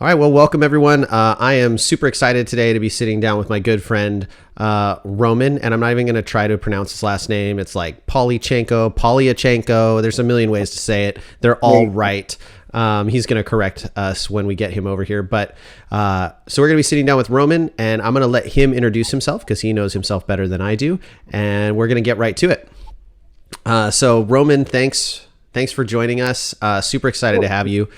All right, well, welcome everyone. I am super excited today to be sitting down with my good friend Roman, and I'm not even going to try to pronounce his last name. It's like Polyachenko. There's a million ways to say it. They're all right. He's going to correct us when we get him over here. But so we're going to be sitting down with Roman, and I'm going to let him introduce himself because he knows himself better than I do, and we're going to get right to it. So Roman, thanks for joining us. Super excited to have you.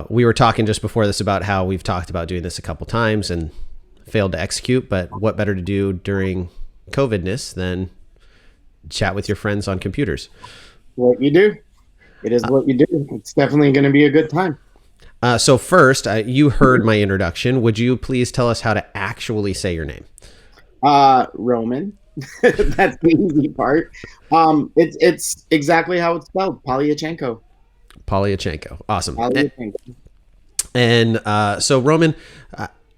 We were talking just before this about how we've talked about doing this a couple times and failed to execute, but what better to do during COVIDness than chat with your friends on computers? What you do. It is what you do. It's definitely going to be a good time. So first, you heard my introduction. Would you please tell us how to actually say your name? Roman. That's the easy part. It's exactly how it's spelled. Polyachenko. Polyachenko. Awesome. Polyachenko. And so Roman,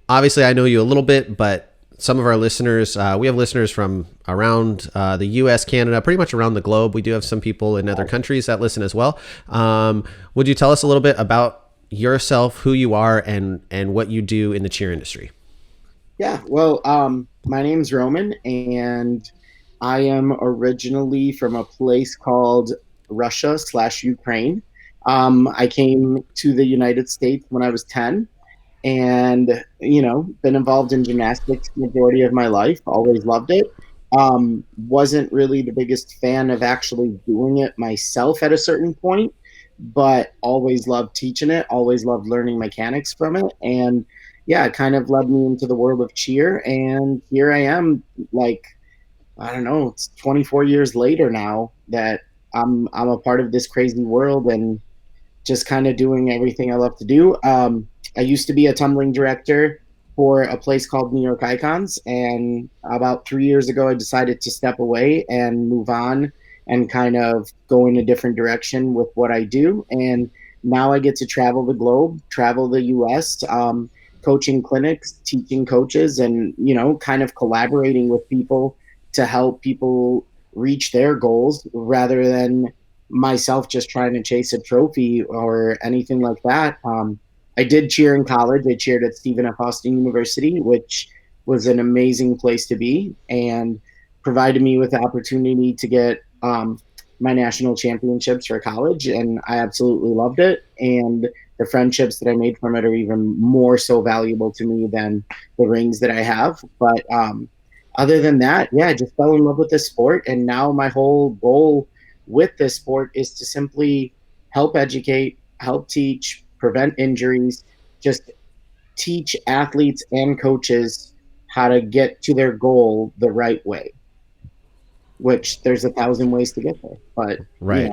obviously I know you a little bit, but some of our listeners, we have listeners from around the US, Canada, pretty much around the globe. We do have some people in other countries that listen as well. Would you tell us a little bit about yourself, who you are, and what you do in the cheer industry? Yeah, well, my name's Roman, and I am originally from a place called Russia/Ukraine. I came to the United States when I was 10 and, been involved in gymnastics the majority of my life. Always loved it. Wasn't really the biggest fan of actually doing it myself at a certain point, but always loved teaching it, always loved learning mechanics from it. And yeah, it kind of led me into the world of cheer. And here I am, like, I don't know, it's 24 years later now that I'm a part of this crazy world and just kind of doing everything I love to do. I used to be a tumbling director for a place called New York Icons, and about 3 years ago, I decided to step away and move on and kind of go in a different direction with what I do. And now I get to travel the globe, travel the U.S., coaching clinics, teaching coaches, and kind of collaborating with people to help people reach their goals rather than myself just trying to chase a trophy or anything like that. I did cheer in college. I cheered at Stephen F. Austin University, which was an amazing place to be and provided me with the opportunity to get my national championships for college. And I absolutely loved it. And the friendships that I made from it are even more so valuable to me than the rings that I have. But other than that, yeah, I just fell in love with this sport. And now my whole goal with this sport is to simply help educate, help teach, prevent injuries, just teach athletes and coaches how to get to their goal the right way, which there's 1,000 ways to get there. But, Right.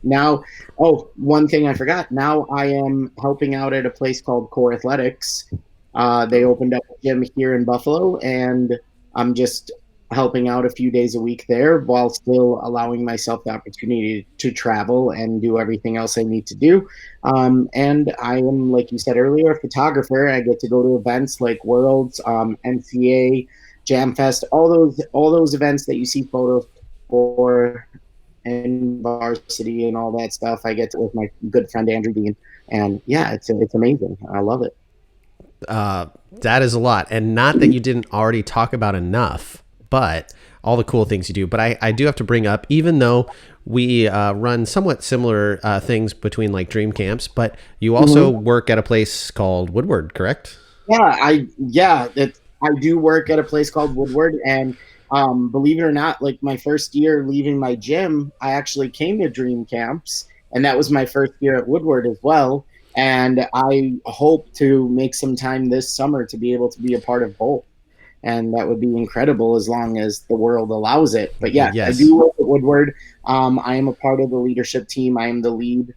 Now, one thing I forgot. Now I am helping out at a place called Core Athletics. They opened up a gym here in Buffalo, and I'm just helping out a few days a week there while still allowing myself the opportunity to travel and do everything else I need to do. And I am, like you said earlier, a photographer. I get to go to events like Worlds, NCA, Jam Fest, all those events that you see photos for in varsity and all that stuff. I get to with my good friend Andrew Dean, and yeah, it's amazing. I love it. That is a lot, and not that you didn't already talk about enough, but all the cool things you do. But I do have to bring up, even though we run somewhat similar things between like dream camps, but you also work at a place called Woodward, correct? I do work at a place called Woodward, and believe it or not, like my first year leaving my gym, I actually came to dream camps, and that was my first year at Woodward as well. And I hope to make some time this summer to be able to be a part of both. And that would be incredible as long as the world allows it. But yeah, Yes. I do work at Woodward. I am a part of the leadership team. I am the lead.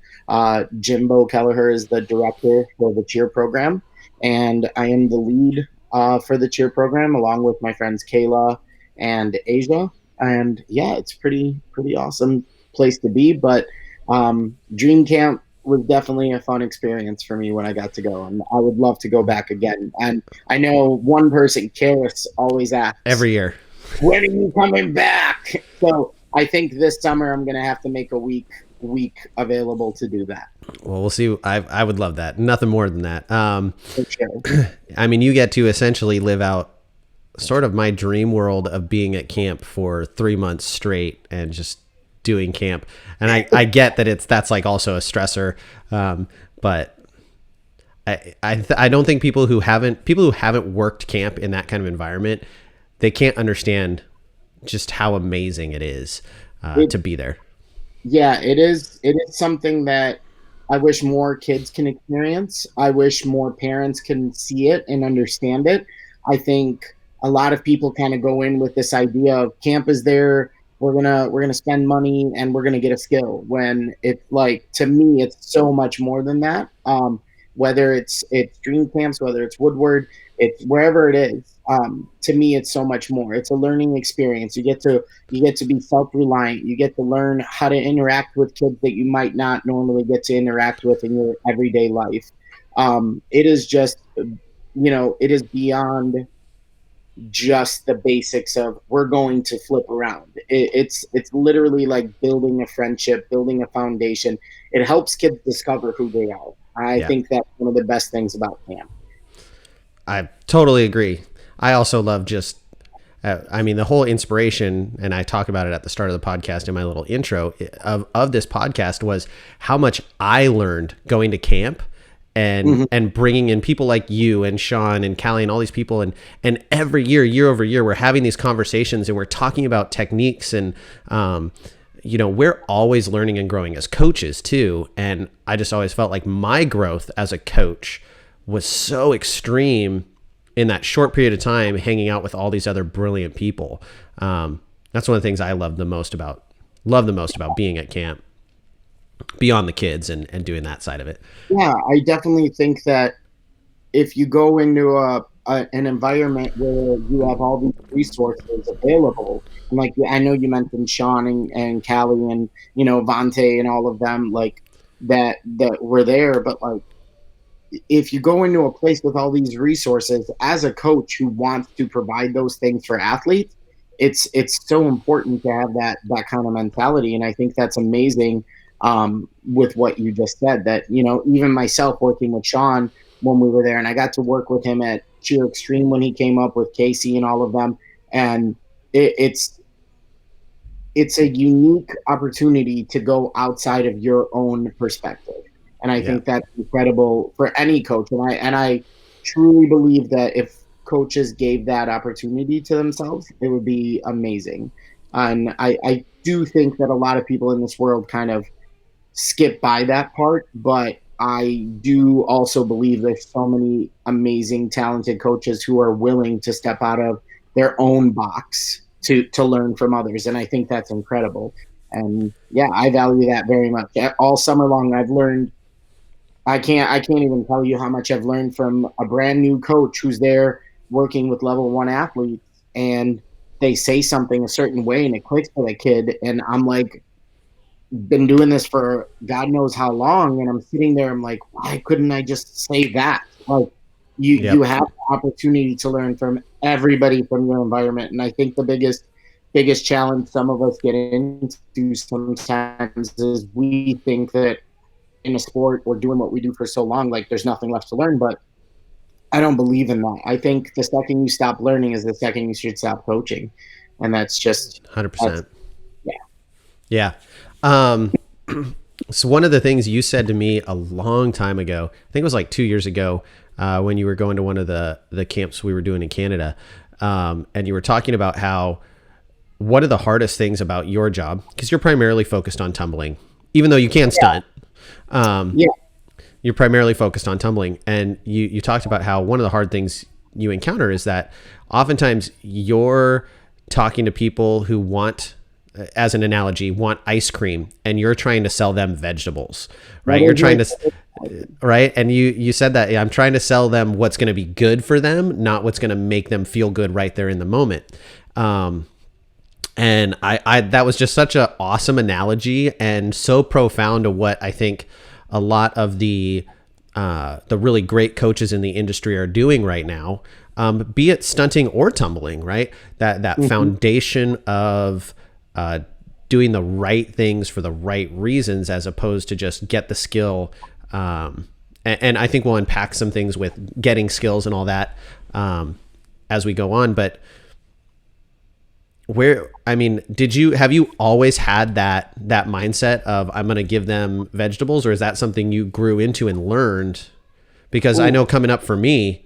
Jimbo Kelleher is the director for the cheer program. And I am the lead for the cheer program along with my friends Kayla and Asia. And yeah, it's pretty awesome place to be. But Dream Camp was definitely a fun experience for me when I got to go, and I would love to go back again. And I know one person, Karis, always asks Every year. when are you coming back? So I think this summer I'm going to have to make a week week available to do that. Well, we'll see. I would love that. Nothing more than that. For sure. I mean, you get to essentially live out sort of my dream world of being at camp for 3 months straight and just doing camp. And I get that that's like also a stressor. But I don't think people who haven't worked camp in that kind of environment, they can't understand just how amazing it is to be there. Yeah, it is. It is something that I wish more kids can experience. I wish more parents can see it and understand it. I think a lot of people kind of go in with this idea of camp is there, we're gonna spend money and we're gonna get a skill. When it's like, to me, it's so much more than that. Whether it's dream camps, whether it's Woodward, it's wherever it is. To me, it's so much more. It's a learning experience. You get to be self-reliant. You get to learn how to interact with kids that you might not normally get to interact with in your everyday life. It is just, it is beyond just the basics of we're going to flip around. It's literally like building a friendship, building a foundation. It helps kids discover who they are. I think that's one of the best things about camp. I totally agree. I also love just, the whole inspiration, and I talk about it at the start of the podcast in my little intro of this podcast, was how much I learned going to camp and bringing in people like you and Sean and Callie and all these people. And every year over year, we're having these conversations and we're talking about techniques and, we're always learning and growing as coaches too. And I just always felt like my growth as a coach was so extreme in that short period of time, hanging out with all these other brilliant people. That's one of the things I love the most about being at camp, beyond the kids and doing that side of it. Yeah, I definitely think that if you go into an environment where you have all these resources available, and like I know you mentioned Sean and Callie and Vante and all of them, like that were there, but like if you go into a place with all these resources as a coach who wants to provide those things for athletes, it's so important to have that kind of mentality. And I think that's amazing with what you just said, that even myself working with Sean when we were there, and I got to work with him at Cheer Extreme when he came up with Casey and all of them, and it's a unique opportunity to go outside of your own perspective. And I think that's incredible for any coach. And I truly believe that if coaches gave that opportunity to themselves, it would be amazing. And I do think that a lot of people in this world kind of skip by that part, but I do also believe there's so many amazing, talented coaches who are willing to step out of their own box to learn from others. And I think that's incredible. And yeah, I value that very much. All summer long, I've learned. I can't even tell you how much I've learned from a brand new coach who's there working with level 1 athletes, and they say something a certain way and it clicks for the kid. And I'm like, been doing this for God knows how long. And I'm sitting there, I'm like, why couldn't I just say that? Like you have the opportunity to learn from everybody from your environment. And I think the biggest challenge some of us get into sometimes is we think that in a sport we're doing what we do for so long, like there's nothing left to learn. But I don't believe in that. I think the second you stop learning is the second you should stop coaching. And that's just 100%. Yeah. So one of the things you said to me a long time ago, I think it was like 2 years ago, when you were going to one of the camps we were doing in Canada, and you were talking about how one of the hardest things about your job, because you're primarily focused on tumbling, even though you can stunt. You're primarily focused on tumbling, and you talked about how one of the hard things you encounter is that oftentimes you're talking to people who want, as an analogy, want ice cream, and you're trying to sell them vegetables, right? You're trying to, right? And you said that I'm trying to sell them what's going to be good for them, not what's going to make them feel good right there in the moment. And I that was just such an awesome analogy and so profound to what I think a lot of the really great coaches in the industry are doing right now, be it stunting or tumbling, right? That foundation of doing the right things for the right reasons, as opposed to just get the skill. And I think we'll unpack some things with getting skills and all that as we go on. But have you always had that mindset of, I'm going to give them vegetables, or is that something you grew into and learned? Because I know coming up for me,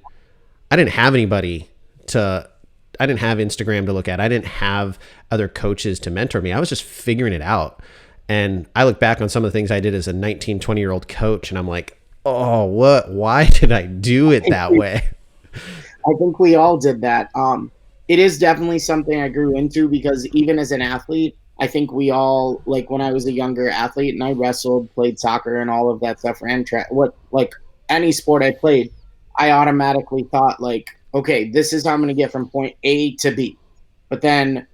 I didn't have Instagram to look at. I didn't have other coaches to mentor me. I was just figuring it out. And I look back on some of the things I did as a 19, 20-year-old coach, and I'm like, oh, why did I do it that way? I think we all did that. It is definitely something I grew into, because even as an athlete, I think we all, like when I was a younger athlete and I wrestled, played soccer and all of that stuff, ran track, like any sport I played, I automatically thought like, okay, this is how I'm going to get from point A to B. But then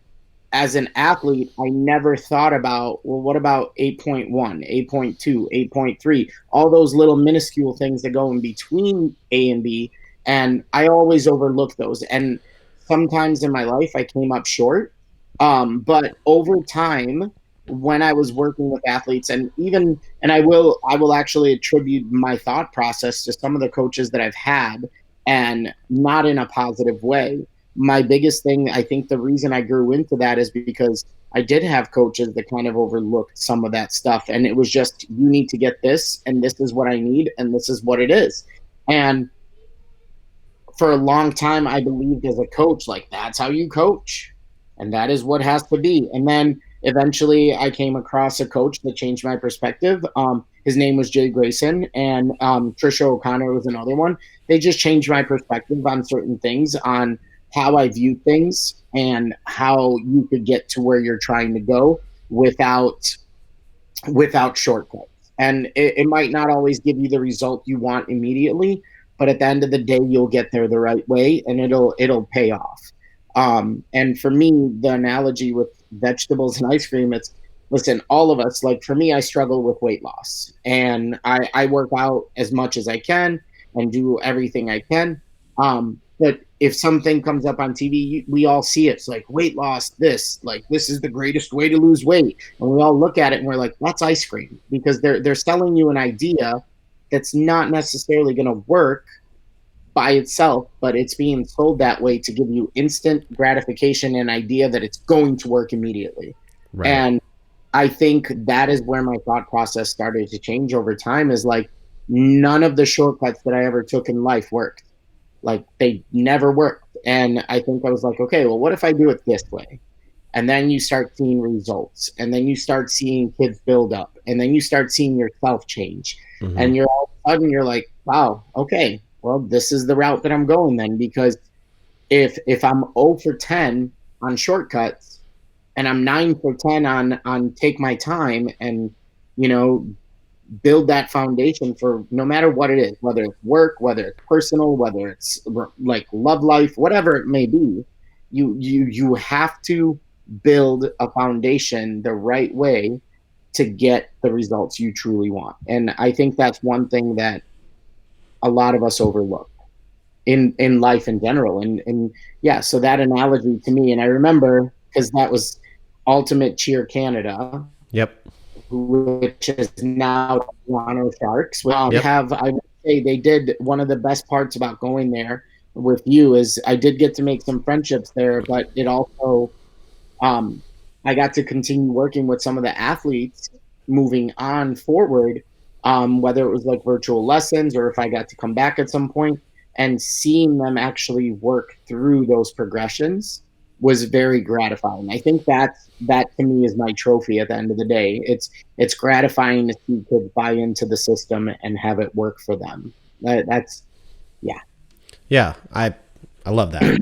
as an athlete, I never thought about, well, what about 8.1, 8.2, 8.3, all those little minuscule things that go in between A and B. And I always overlooked those. And sometimes in my life, I came up short. But over time, when I was working with athletes, and I will actually attribute my thought process to some of the coaches that I've had, and not in a positive way. My biggest thing, I think the reason I grew into that is because I did have coaches that kind of overlooked some of that stuff. And it was just, you need to get this, and this is what I need, and this is what it is. And for a long time, I believed as a coach, like, that's how you coach, and that is what has to be. And then eventually I came across a coach that changed my perspective. His name was Jay Grayson, and Trisha O'Connor was another one. They just changed my perspective on certain things, on how I view things and how you could get to where you're trying to go without shortcuts. And it might not always give you the result you want immediately, but at the end of the day, you'll get there the right way, and it'll pay off. And for me, the analogy with vegetables and ice cream, it's, listen, all of us, like for me, I struggle with weight loss, and I work out as much as I can and do everything I can. But if something comes up on TV, we all see it. It's like, weight loss, this is the greatest way to lose weight. And we all look at it and we're like, that's ice cream, because they're selling you an idea that's not necessarily going to work by itself, but it's being sold that way to give you instant gratification and idea that it's going to work immediately. Right. And I think that is where my thought process started to change over time, is like, none of the shortcuts that I ever took in life worked. Like, they never worked. And I think I was like, okay, well, what if I do it this way? And then you start seeing results, and then you start seeing kids build up, and then you start seeing yourself change. Mm-hmm. And you're all of a sudden, you're like, wow, okay, well, this is the route that I'm going then, because if I'm 0 for 10 on shortcuts, and I'm 9 for 10 on take my time and, build that foundation for no matter what it is, whether it's work, whether it's personal, whether it's like love life, whatever it may be, you have to build a foundation the right way to get the results you truly want. And I think that's one thing that a lot of us overlook in life in general. And yeah, so that analogy to me, and I remember, because that was Ultimate Cheer Canada. Yep. Which is now Toronto Sharks. I would say they did, one of the best parts about going there with you is I did get to make some friendships there, but it also, I got to continue working with some of the athletes moving on forward, whether it was like virtual lessons or if I got to come back at some point, and seeing them actually work through those progressions was very gratifying. I think that to me is my trophy at the end of the day. It's gratifying to see kids buy into the system and have it work for them. That's yeah. I love that.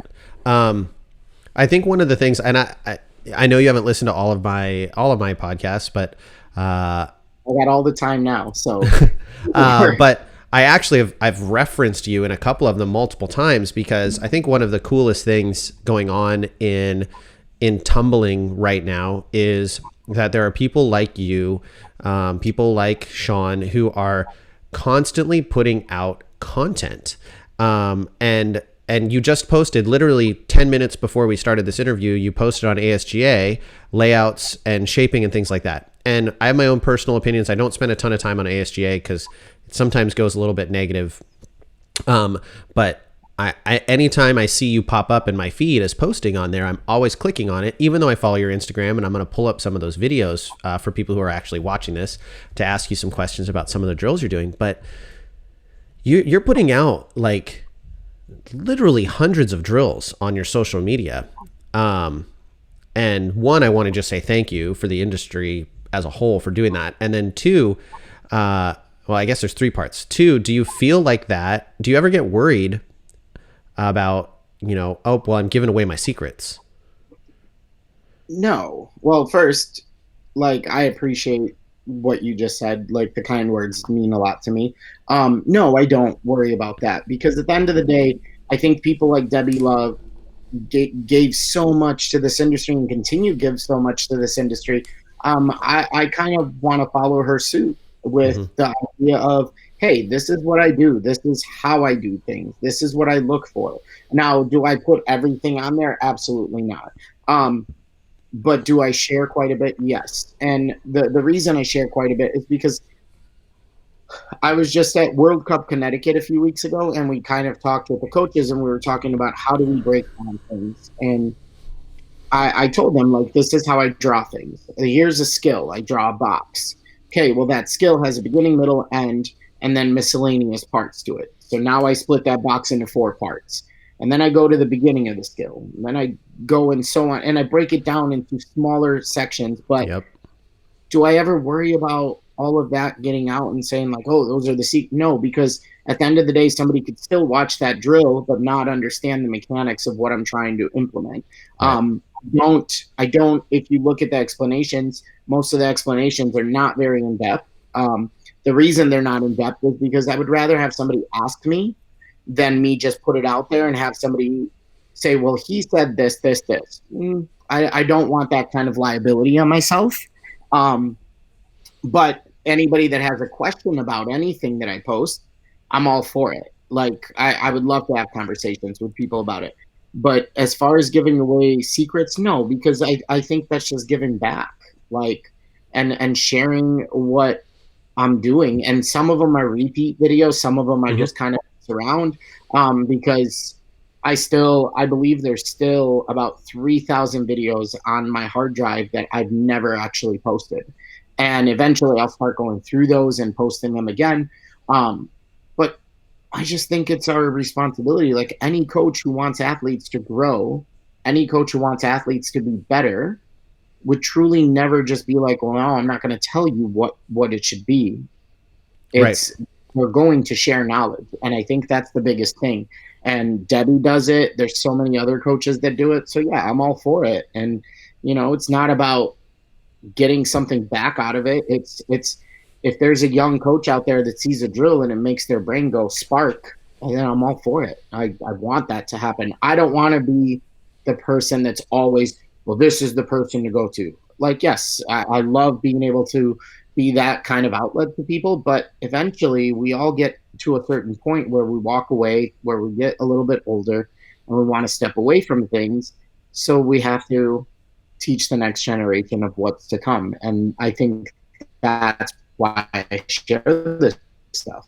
I think one of the things, and I know you haven't listened to all of my podcasts, but I got all the time now. So, but I actually I've referenced you in a couple of them multiple times, because I think one of the coolest things going on in tumbling right now is that there are people like you, people like Sean, who are constantly putting out content. And and you just posted literally 10 minutes before we started this interview, you posted on ASGA layouts and shaping and things like that. And I have my own personal opinions. I don't spend a ton of time on ASGA because it sometimes goes a little bit negative. But I anytime I see you pop up in my feed as posting on there, I'm always clicking on it, even though I follow your Instagram, and I'm going to pull up some of those videos for people who are actually watching this to ask you some questions about some of the drills you're doing. But you're putting out like literally hundreds of drills on your social media. And one, I want to just say thank you for the industry as a whole for doing that. And then two, well, I guess there's three parts. Two, do you feel like that? Do you ever get worried about, oh, well, I'm giving away my secrets? No. Well, first, like, I appreciate what you just said. Like, the kind words mean a lot to me. No, I don't worry about that, because at the end of the day, I think people like Debbie Love gave so much to this industry and continue to give so much to this industry. I kind of want to follow her suit with the idea of, hey, this is what I do. This is how I do things. This is what I look for. Now, do I put everything on there? Absolutely not. But do I share quite a bit? Yes. And the reason I share quite a bit is because I was just at World Cup Connecticut a few weeks ago, and we kind of talked with the coaches, and we were talking about how do we break down things. And I told them, like, this is how I draw things. Here's a skill. I draw a box. Okay, well, that skill has a beginning, middle, end, and then miscellaneous parts to it. So now I split that box into 4 parts. And then I go to the beginning of the skill. And then I go and so on. And I break it down into smaller sections. But do I ever worry about all of that getting out and saying, like, oh, those are the secrets? No, because at the end of the day, somebody could still watch that drill but not understand the mechanics of what I'm trying to implement. I don't, if you look at the explanations, most of the explanations are not very in-depth. The reason they're not in-depth is because I would rather have somebody ask me than me just put it out there and have somebody say, well, he said this, this, this. I don't want that kind of liability on myself. But anybody that has a question about anything that I post, I'm all for it. Like, I would love to have conversations with people about it. But as far as giving away secrets, no, because I think that's just giving back, like, and sharing what I'm doing. And some of them are repeat videos. Some of them I just kind of around because I believe there's still about 3,000 videos on my hard drive that I've never actually posted. And eventually I'll start going through those and posting them again. But I just think it's our responsibility. Like, any coach who wants athletes to grow, any coach who wants athletes to be better, would truly never just be like, well, no, I'm not going to tell you what it should be. We're going to share knowledge. And I think that's the biggest thing. And Debbie does it. There's so many other coaches that do it. So yeah, I'm all for it. And, it's not about getting something back out of it. It's if there's a young coach out there that sees a drill and it makes their brain go spark, then I'm all for it. I want that to happen. I don't want to be the person that's always, well, this is the person to go to. Like, yes, I love being able to be that kind of outlet to people, but eventually we all get to a certain point where we walk away, where we get a little bit older and we want to step away from things. So we have to teach the next generation of what's to come. And I think that's why I share this stuff.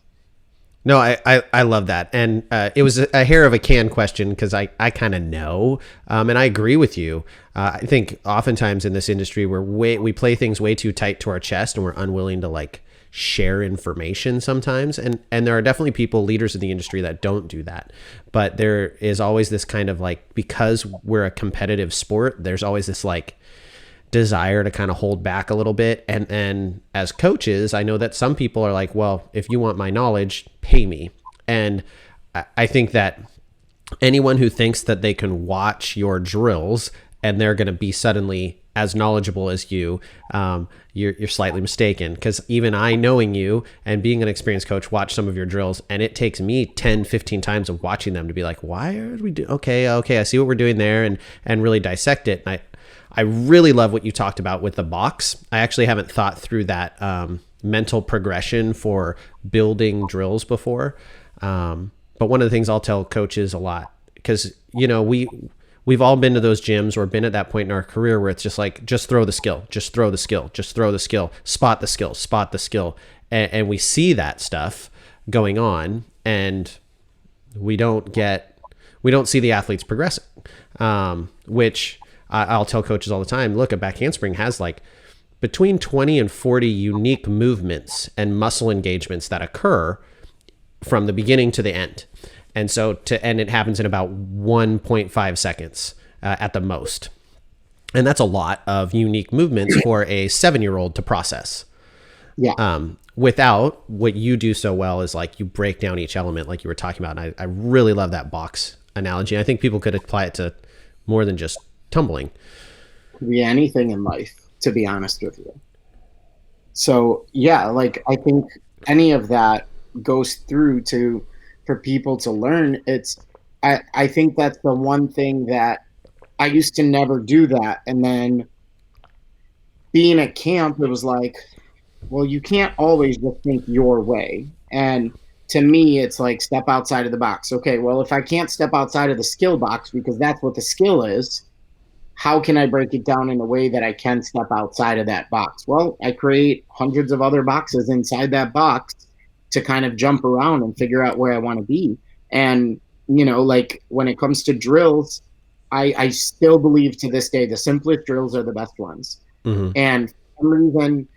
No, I love that. And it was a hair of a can question because I kind of know. And I agree with you. I think oftentimes in this industry, we play things way too tight to our chest and we're unwilling to like share information sometimes. And there are definitely leaders in the industry that don't do that. But there is always this kind of like, because we're a competitive sport, there's always this like desire to kind of hold back a little bit. And as coaches, I know that some people are like, well, if you want my knowledge, pay me. And I think that anyone who thinks that they can watch your drills and they're going to be suddenly as knowledgeable as you're slightly mistaken. Because even I, knowing you and being an experienced coach, watch some of your drills, and it takes me 10, 15 times of watching them to be like, why are we doing? Okay, I see what we're doing there, and really dissect it. And I really love what you talked about with the box. I actually haven't thought through that mental progression for building drills before. But one of the things I'll tell coaches a lot because we've all been to those gyms or been at that point in our career where it's just like, just throw the skill, just throw the skill, just throw the skill, spot the skill, spot the skill. And we see that stuff going on, and we don't see the athletes progressing, which I'll tell coaches all the time, look, a back handspring has like between 20 and 40 unique movements and muscle engagements that occur from the beginning to the end. And it happens in about 1.5 seconds at the most. And that's a lot of unique movements for a 7-year-old to process. Yeah. Without what you do so well is like you break down each element like you were talking about. And I really love that box analogy. I think people could apply it to more than just tumbling. Could be anything in life, to be honest with you. So yeah, like I think any of that goes through for people to learn. I think that's the one thing that I used to never do that. And then being at camp, it was like, well, you can't always just think your way. And to me, it's like step outside of the box. Okay, well, if I can't step outside of the skill box because that's what the skill is, how can I break it down in a way that I can step outside of that box? Well, I create hundreds of other boxes inside that box to kind of jump around and figure out where I want to be. And, like when it comes to drills, I still believe to this day the simplest drills are the best ones. Mm-hmm. And for some reason,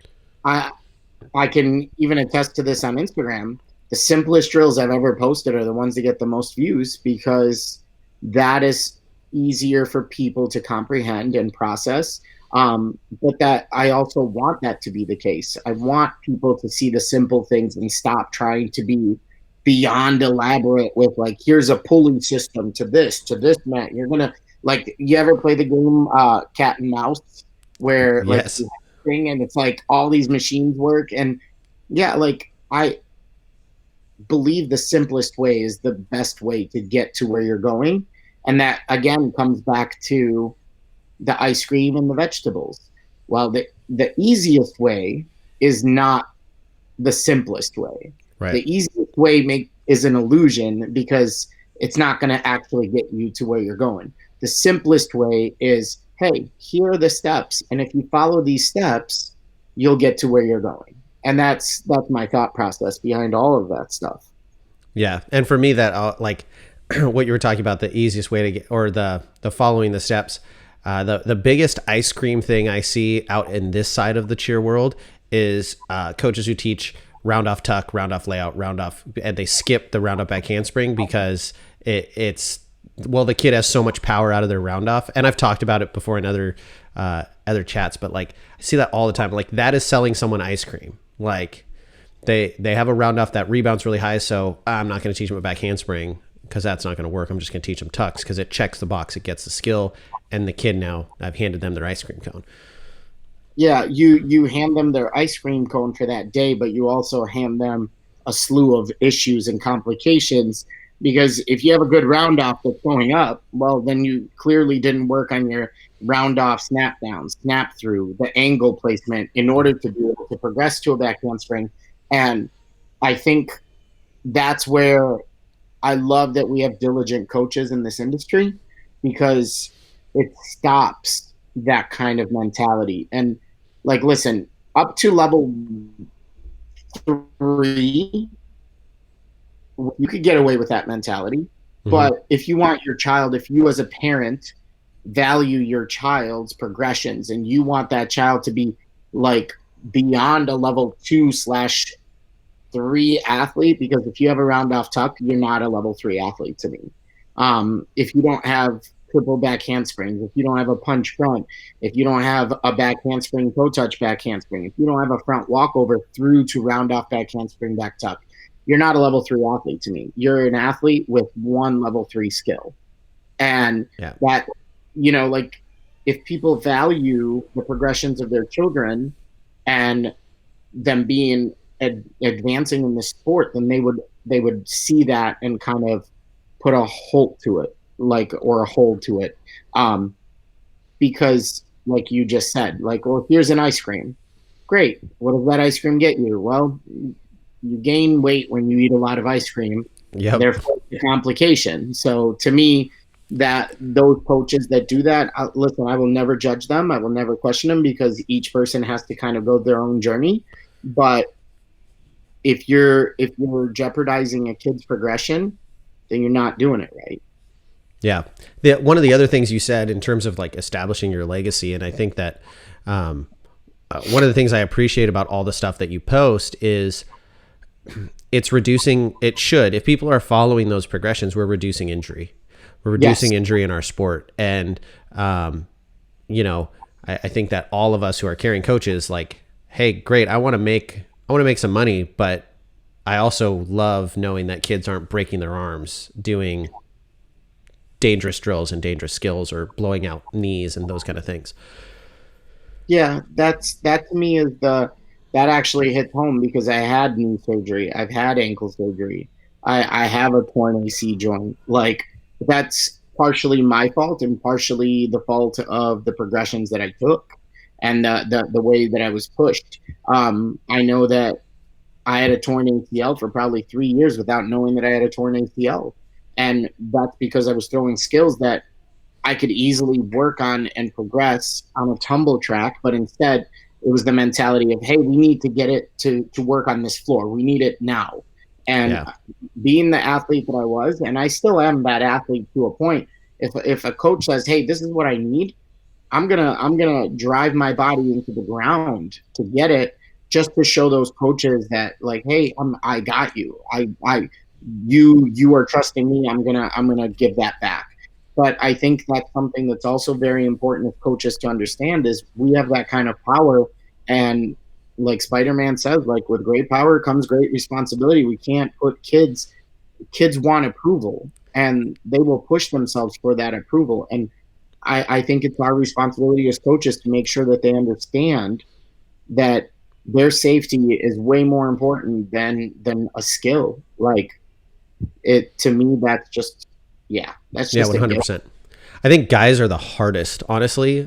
I can even attest to this on Instagram. The simplest drills I've ever posted are the ones that get the most views because that is easier for people to comprehend and process. But that I also want that to be the case. I want people to see the simple things and stop trying to be beyond elaborate with like, here's a pulley system to this mat. You're gonna like, you ever play the game Cat and Mouse where like Yes. thing and it's like all these machines work, and yeah, like I believe the simplest way is the best way to get to where you're going. And that again comes back to the ice cream and the vegetables. Well, the easiest way is not the simplest way. Right. The easiest way is an illusion because it's not going to actually get you to where you're going. The simplest way is, hey, here are the steps, and if you follow these steps, you'll get to where you're going. And that's my thought process behind all of that stuff. Yeah, and for me, that like what you were talking about, the easiest way to get, or the following the steps. The biggest ice cream thing I see out in this side of the cheer world is coaches who teach round off tuck, round off layout, round off, and they skip the round off back handspring because the kid has so much power out of their round off. And I've talked about it before in other chats, but like I see that all the time. Like that is selling someone ice cream. Like they have a round off that rebounds really high, so I'm not going to teach them a back handspring because that's not going to work. I'm just going to teach them tucks because it checks the box, it gets the skill, and the kid now I've handed them their ice cream cone. Yeah, you hand them their ice cream cone for that day, but you also hand them a slew of issues and complications, because if you have a good round off that's going up, well, then you clearly didn't work on your round off snap down, snap through, the angle placement in order to be able to progress to a back handspring. And I think that's where I love that we have diligent coaches in this industry, because it stops that kind of mentality. And like, listen, up to level 3, you could get away with that mentality. Mm-hmm. But if you want your child, if you as a parent value your child's progressions and you want that child to be like beyond a level 2/3 athlete, because if you have a round off tuck, you're not a level 3 athlete to me. If you don't have triple back handsprings, if you don't have a punch front, if you don't have a back handspring toe touch back handspring, if you don't have a front walkover through to round off back handspring back tuck, you're not a level 3 athlete to me. You're an athlete with one level 3 skill. And that, like if people value the progressions of their children and them being advancing in the sport, then they would see that and kind of put a halt to it, or a hold to it, because like you just said, like, well, here's an ice cream, great, what does that ice cream get you? Well, you gain weight when you eat a lot of ice cream, Yep. Therefore, the complication. So to me, that those coaches that do that, listen, I will never judge them. I will never question them because each person has to kind of go their own journey. But if you're jeopardizing a kid's progression, then you're not doing it right. Yeah. One of the other things you said in terms of like establishing your legacy, and I think that um, one of the things I appreciate about all the stuff that you post is it's reducing, it should, if people are following those progressions, we're reducing injury. We're Yes. reducing injury in our sport. And, you know, I think that all of us who are carrying coaches, like, hey, great, I want to make some money, but I also love knowing that kids aren't breaking their arms doing dangerous drills and dangerous skills or blowing out knees and those kind of things. Yeah, that to me is that actually hits home because I had knee surgery, I've had ankle surgery, I have a torn AC joint. Like that's partially my fault and partially the fault of the progressions that I took and the way that I was pushed. I know that I had a torn ACL for probably 3 years without knowing that I had a torn ACL, and that's because I was throwing skills that I could easily work on and progress on a tumble track, but instead it was the mentality of, hey, we need to get it to work on this floor. We need it now. And Yeah. being the athlete that I was, and I still am that athlete to a point, if a coach says, hey, this is what I need, I'm gonna drive my body into the ground to get it, just to show those coaches that like, hey, I got you. You are trusting me. I'm gonna give that back. But I think that's something that's also very important of coaches to understand is we have that kind of power, and like Spider-Man says, like with great power comes great responsibility. We can't put kids want approval and they will push themselves for that approval. And I think it's our responsibility as coaches to make sure that they understand that their safety is way more important than a skill. Like it to me, that's just that's Yeah, just a gift. 100%. I think guys are the hardest, honestly.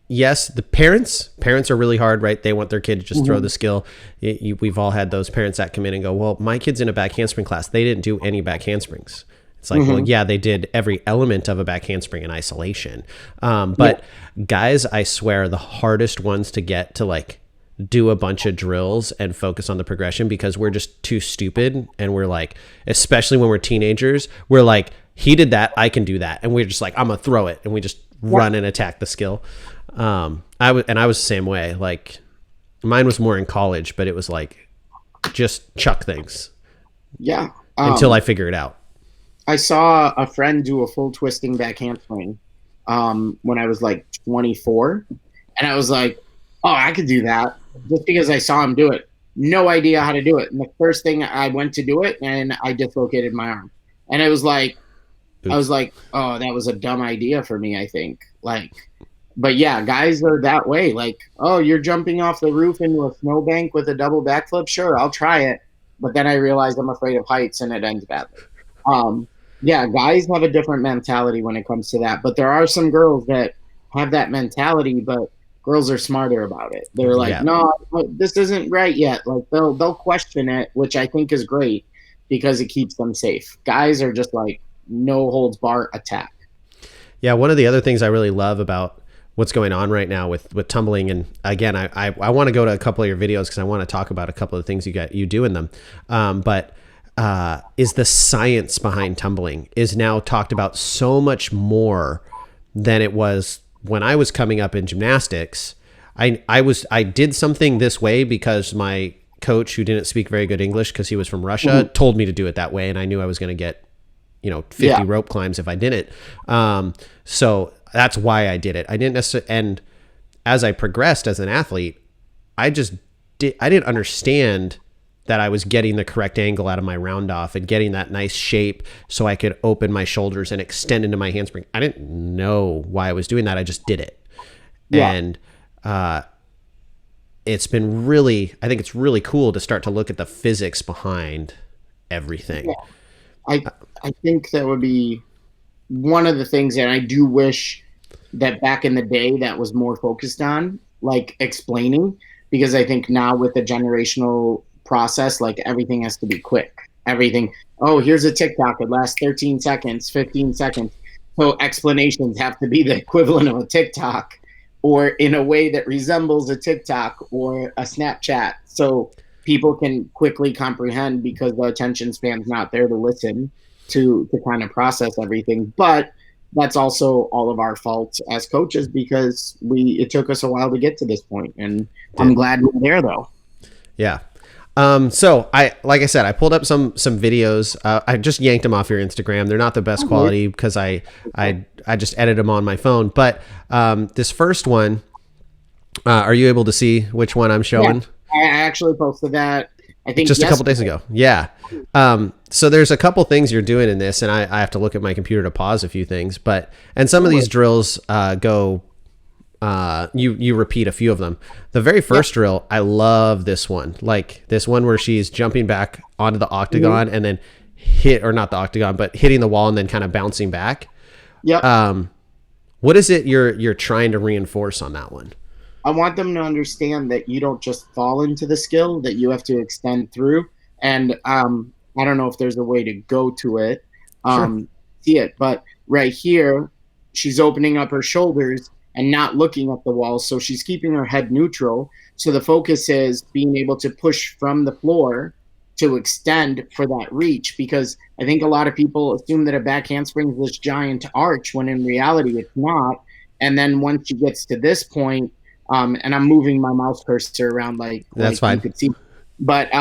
Yes, the parents are really hard, right? They want their kid to just throw Mm-hmm. the skill. We've all had those parents that come in and go, well, my kid's in a back handspring class. They didn't do any back handsprings. It's like, well, Mm-hmm. yeah, they did every element of a back handspring in isolation. Yeah. But guys, I swear, are the hardest ones to get to like do a bunch of drills and focus on the progression because we're just too stupid. And we're like, especially when we're teenagers, we're like, he did that, I can do that. And we're just like, I'm going to throw it. And we just Yeah. run and attack the skill. I was the same way. Like mine was more in college, but it was like just chuck things Yeah. until I figure it out. I saw a friend do a full twisting back handspring when I was like 24, and I was like, "Oh, I could do that," just because I saw him do it. No idea how to do it. And the first thing I went to do it, and I dislocated my arm, and it was like, I was Oops. like, "Oh, that was a dumb idea for me." I think like. But yeah, guys are that way. Like, oh, you're jumping off the roof into a snowbank with a double backflip. Sure, I'll try it. But then I realized I'm afraid of heights, and it ends badly. Um, yeah, guys have a different mentality when it comes to that. But there are some girls that have that mentality, but girls are smarter about it. They're like, Yeah. no, this isn't right yet. Like they'll question it, which I think is great because it keeps them safe. Guys are just like no holds bar attack. Yeah. One of the other things I really love about what's going on right now with tumbling, and again, I want to go to a couple of your videos because I want to talk about a couple of things you do in them. But is the science behind tumbling is now talked about so much more than it was when I was coming up in gymnastics. I did something this way because my coach, who didn't speak very good English because he was from Russia, Mhm. told me to do it that way, and I knew I was going to get 50 Yeah, rope climbs if I didn't. So that's why I did it. I didn't necessarily, and as I progressed as an athlete, I didn't understand that I was getting the correct angle out of my round off and getting that nice shape so I could open my shoulders and extend into my handspring. I didn't know why I was doing that. I just did it. yeah. And it's been really, I think it's really cool to start to look at the physics behind everything. I I think that would be one of the things that I do wish that back in the day that was more focused on, like explaining, because I think now with the generational process, like everything has to be quick. everything. Oh, here's a TikTok. It lasts 13 seconds, 15 seconds. So explanations have to be the equivalent of a TikTok or in a way that resembles a TikTok or a Snapchat. So people can quickly comprehend because the attention span's not there to listen to kind of process everything. But that's also all of our fault as coaches because it took us a while to get to this point, and I'm glad we're there though. Yeah. So like I said, I pulled up some videos. I just yanked them off your Instagram. They're not the best quality because I just edited them on my phone. But this first one, are you able to see which one I'm showing? Yeah, I actually posted that. I think just a couple days ago. Yeah. So there's a couple things you're doing in this, and I have to look at my computer to pause a few things. And some of these drills go. You repeat a few of them. The very first drill, I love this one. Like this one where she's jumping back onto the octagon and then not the octagon, but hitting the wall and then kind of bouncing back. Yeah. What is it you're trying to reinforce on that one? I want them to understand that you don't just fall into the skill, that you have to extend through. And I don't know if there's a way to go to it, see it, but right here, she's opening up her shoulders and not looking at the wall. So she's keeping her head neutral. So the focus is being able to push from the floor to extend for that reach, because I think a lot of people assume that a back handspring is this giant arch when in reality it's not. And then once she gets to this point, and I'm moving my mouse cursor around that's fine. You could see, but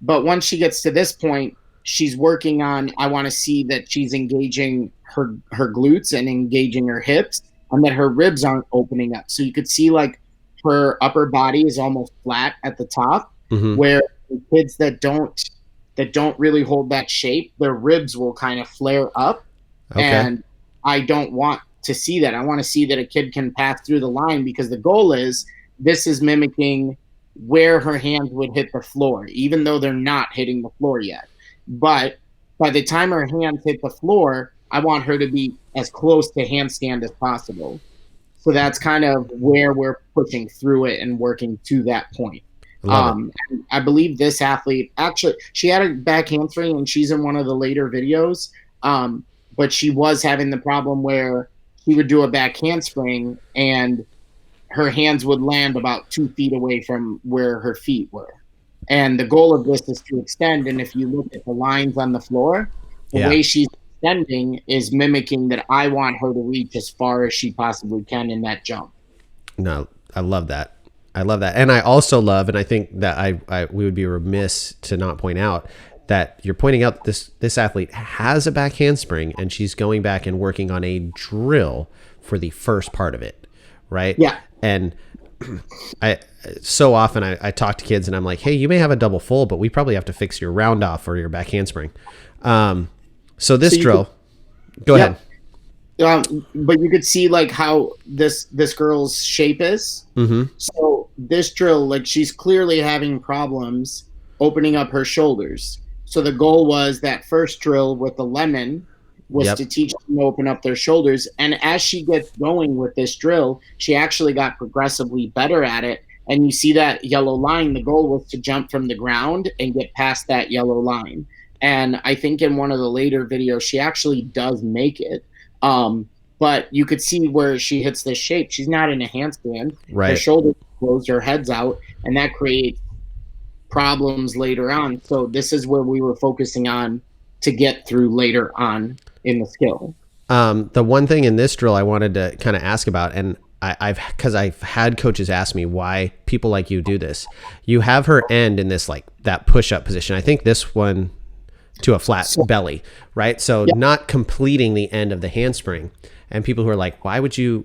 once she gets to this point, she's working on, I want to see that she's engaging her glutes and engaging her hips, and that her ribs aren't opening up. So you could see like her upper body is almost flat at the top, where kids that don't really hold that shape, their ribs will kind of flare up. Okay. And I don't want to see that. I want to see that a kid can pass through the line, because the goal is this is mimicking where her hands would hit the floor, even though they're not hitting the floor yet. But by the time her hands hit the floor, I want her to be as close to handstand as possible. So that's kind of where we're pushing through it and working to that point. And I believe this athlete, actually, she had a back handspring and she's in one of the later videos, but she was having the problem where she would do a back handspring and her hands would land about 2 feet away from where her feet were. And the goal of this is to extend. And if you look at the lines on the floor, the way she's extending is mimicking that I want her to reach as far as she possibly can in that jump. No, I love that. I love that. And I also love, and I think that we would be remiss to not point out that you're pointing out this athlete has a back handspring and she's going back and working on a drill for the first part of it. Right. Yeah. And so often I talk to kids and I'm like, hey, you may have a double full, but we probably have to fix your round off or your back handspring. So this drill, go ahead. But you could see like how this girl's shape is. So this drill, like she's clearly having problems opening up her shoulders. So the goal was that first drill with the lemon was to teach them to open up their shoulders. And as she gets going with this drill, she actually got progressively better at it. And you see that yellow line, the goal was to jump from the ground and get past that yellow line. And I think in one of the later videos, she actually does make it. But you could see where she hits this shape. She's not in a handstand. Right. Her shoulders closed, her head's out, and that creates problems later on. So this is where we were focusing on to get through later on in the skill. The one thing in this drill I wanted to kind of ask about, and I've had coaches ask me why people like you do this. You have her end in this like that push-up position. I think this one to a flat belly, right? So not completing the end of the handspring. And people who are like, why would you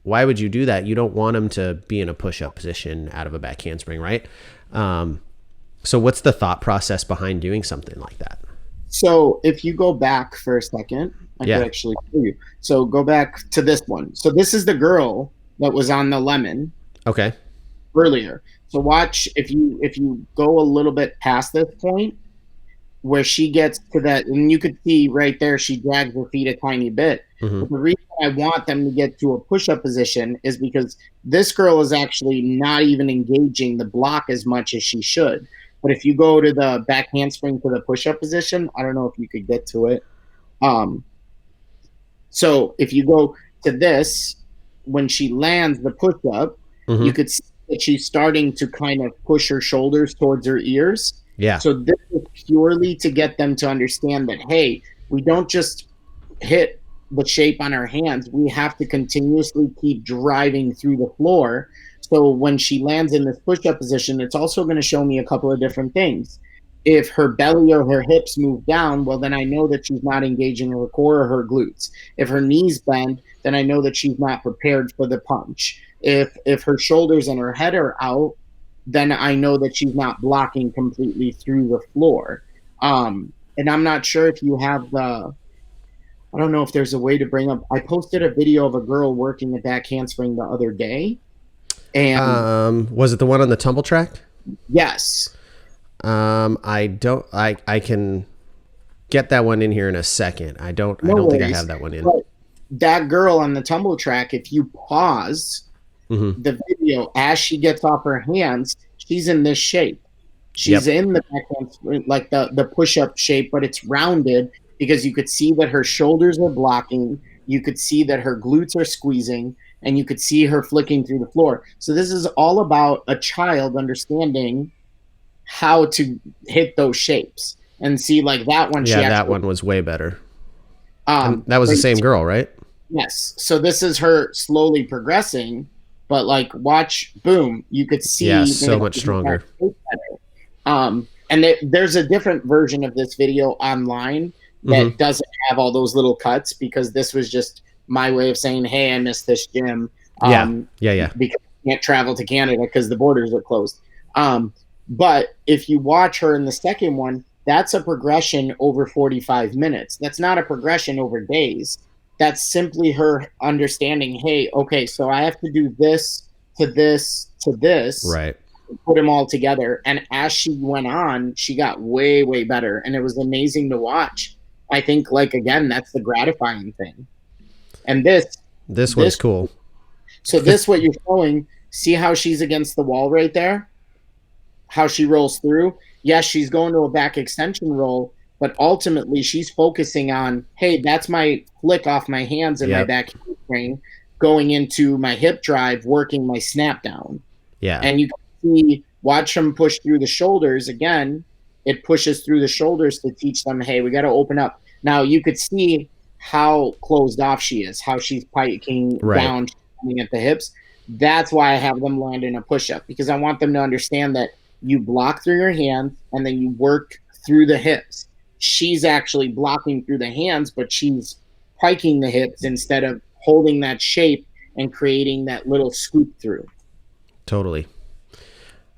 do that? You don't want them to be in a push-up position out of a back handspring, right? So what's the thought process behind doing something like that? So if you go back for a second, I could actually show you. So go back to this one. So this is the girl that was on the lemon. Okay. Earlier. So watch if you go a little bit past this point where she gets to that, and you could see right there she drags her feet a tiny bit. But the reason I want them to get to a push-up position is because this girl is actually not even engaging the block as much as she should. But if you go to the back handspring to the push-up position, I don't know if you could get to it. Um, so if you go to this, when she lands the push-up, you Mm-hmm. could see that she's starting to kind of push her shoulders towards her ears. Yeah. So this is purely to get them to understand that, hey, we don't just hit the shape on our hands. We have to continuously keep driving through the floor. So when she lands in this push-up position, it's also going to show me a couple of different things. If her belly or her hips move down, well, then I know that she's not engaging her core or her glutes. If her knees bend, then I know that she's not prepared for the punch. If her shoulders and her head are out, then I know that she's not blocking completely through the floor. And I'm not sure if you have the, I don't know if there's a way to bring up. I posted a video of a girl working a back handspring the other day, and Was it the one on the tumble track? yes, I don't. I can get that one in here in a second. I don't. I no don't think I worries. have that one in. But that girl on the tumble track, if you pause Mm-hmm. the video as she gets off her hands, she's in this shape. She's Yep. in the backhand, like the push-up shape, but it's rounded because you could see that her shoulders are blocking. You could see that her glutes are squeezing, and you could see her flicking through the floor. So this is all about a child understanding how to hit those shapes. And see, like that one, she Yeah, that actually, one was way better. And that was the but same girl, right? yes. So this is her slowly progressing, but like watch, boom, you could Yeah, see so much stronger. And there's a different version of this video online that Mm-hmm. doesn't have all those little cuts because this was just my way of saying, hey, I missed this gym. Yeah. Yeah. Yeah. Because I can't travel to Canada because the borders are closed. But if you watch her in the second one, that's a progression over 45 minutes. That's not a progression over days. That's simply her understanding, hey, okay, so I have to do this to this to this, Right. put them all together. And as she went on, she got way, way better. And it was amazing to watch. I think, like, again, that's the gratifying thing. And This one's cool. so this, what you're showing, see how she's against the wall right there? How she rolls through? Yes, she's going to a back extension roll, but ultimately she's focusing on, hey, that's my flick off my hands and my Yep. back hamstring going into my hip drive, working my snap down. Yeah. And you can see, watch them push through the shoulders again. It pushes through the shoulders to teach them, hey, we got to open up. Now you could see how closed off she is, how she's piking Right. down, coming at the hips. That's why I have them land in a push-up, because I want them to understand that you block through your hands and then you work through the hips. She's actually blocking through the hands, but she's piking the hips instead of holding that shape and creating that little scoop through. Totally.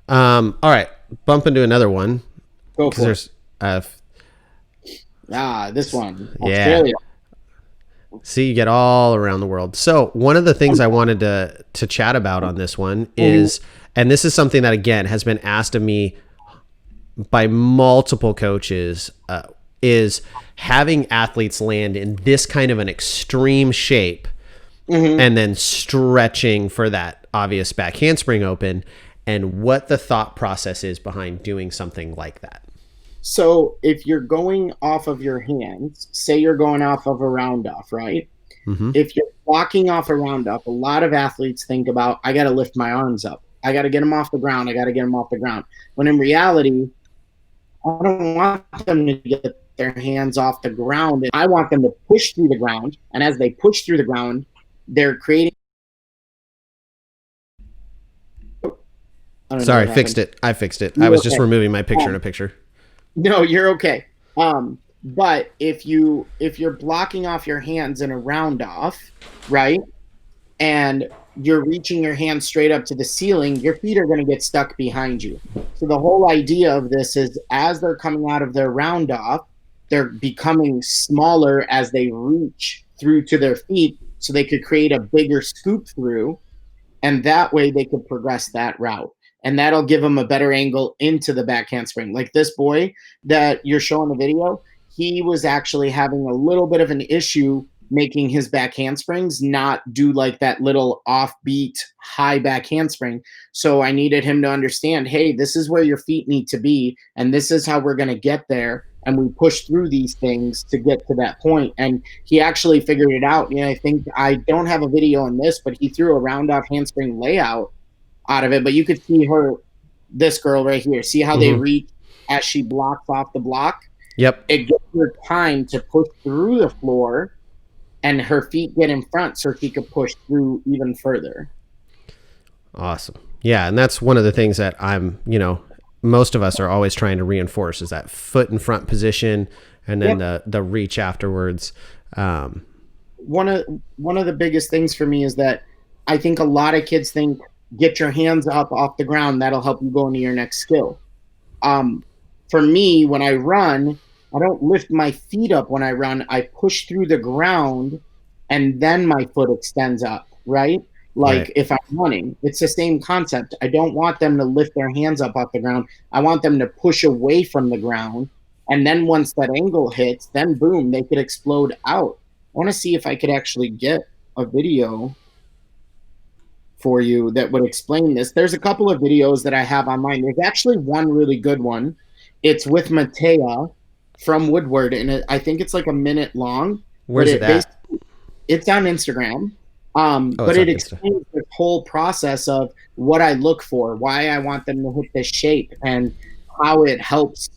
All right. Bump into another one. Go Because for it. there's This one. Yeah. Australia. see, you get all around the world. So one of the things I wanted to chat about on this one is, and this is something that again has been asked of me by multiple coaches, is having athletes land in this kind of an extreme shape and then stretching for that obvious back handspring open, and what the thought process is behind doing something like that. So if you're going off of your hands, say you're going off of a round off, right? Mm-hmm. If you're walking off a round off, a lot of athletes think about, I got to lift my arms up. I got to get them off the ground. I got to get them off the ground. When in reality, I don't want them to get their hands off the ground. I want them to push through the ground. And as they push through the ground, they're creating. Sorry, fixed it. I fixed it. I was just removing my picture in a picture. No, you're okay. But if you're blocking off your hands in a round off, right, and you're reaching your hands straight up to the ceiling, your feet are going to get stuck behind you. So the whole idea of this is, as they're coming out of their round off, they're becoming smaller as they reach through to their feet, so they could create a bigger scoop through, and that way they could progress that route. And that'll give them a better angle into the back handspring. Like this boy that you're showing the video, he was actually having a little bit of an issue making his back handsprings not do like that little offbeat high back handspring. So I needed him to understand, hey, this is where your feet need to be, and this is how we're going to get there. And we push through these things to get to that point. And he actually figured it out. I think I don't have a video on this, but he threw a round off handspring layout out of it. But you could see her, this girl right here, see how they reach as she blocks off the block? Yep. It gives her time to push through the floor and her feet get in front so she could push through even further. Awesome. Yeah, and that's one of the things that most of us are always trying to reinforce is that foot in front position and then the reach afterwards. One of the biggest things for me is that I think a lot of kids think get your hands up off the ground, that'll help you go into your next skill. For me, when I run, I don't lift my feet up when I run. I push through the ground and then my foot extends up, right? Like if I'm running, it's the same concept. I don't want them to lift their hands up off the ground. I want them to push away from the ground. And then once that angle hits, then boom, they could explode out. I want to see if I could actually get a video for you that would explain this. There's a couple of videos that I have online. There's actually one really good one. It's with Matea from Woodward, and I think it's like a minute long. Where's it at? It's on Instagram. But it explains the whole process of what I look for, why I want them to hit this shape, and how it helps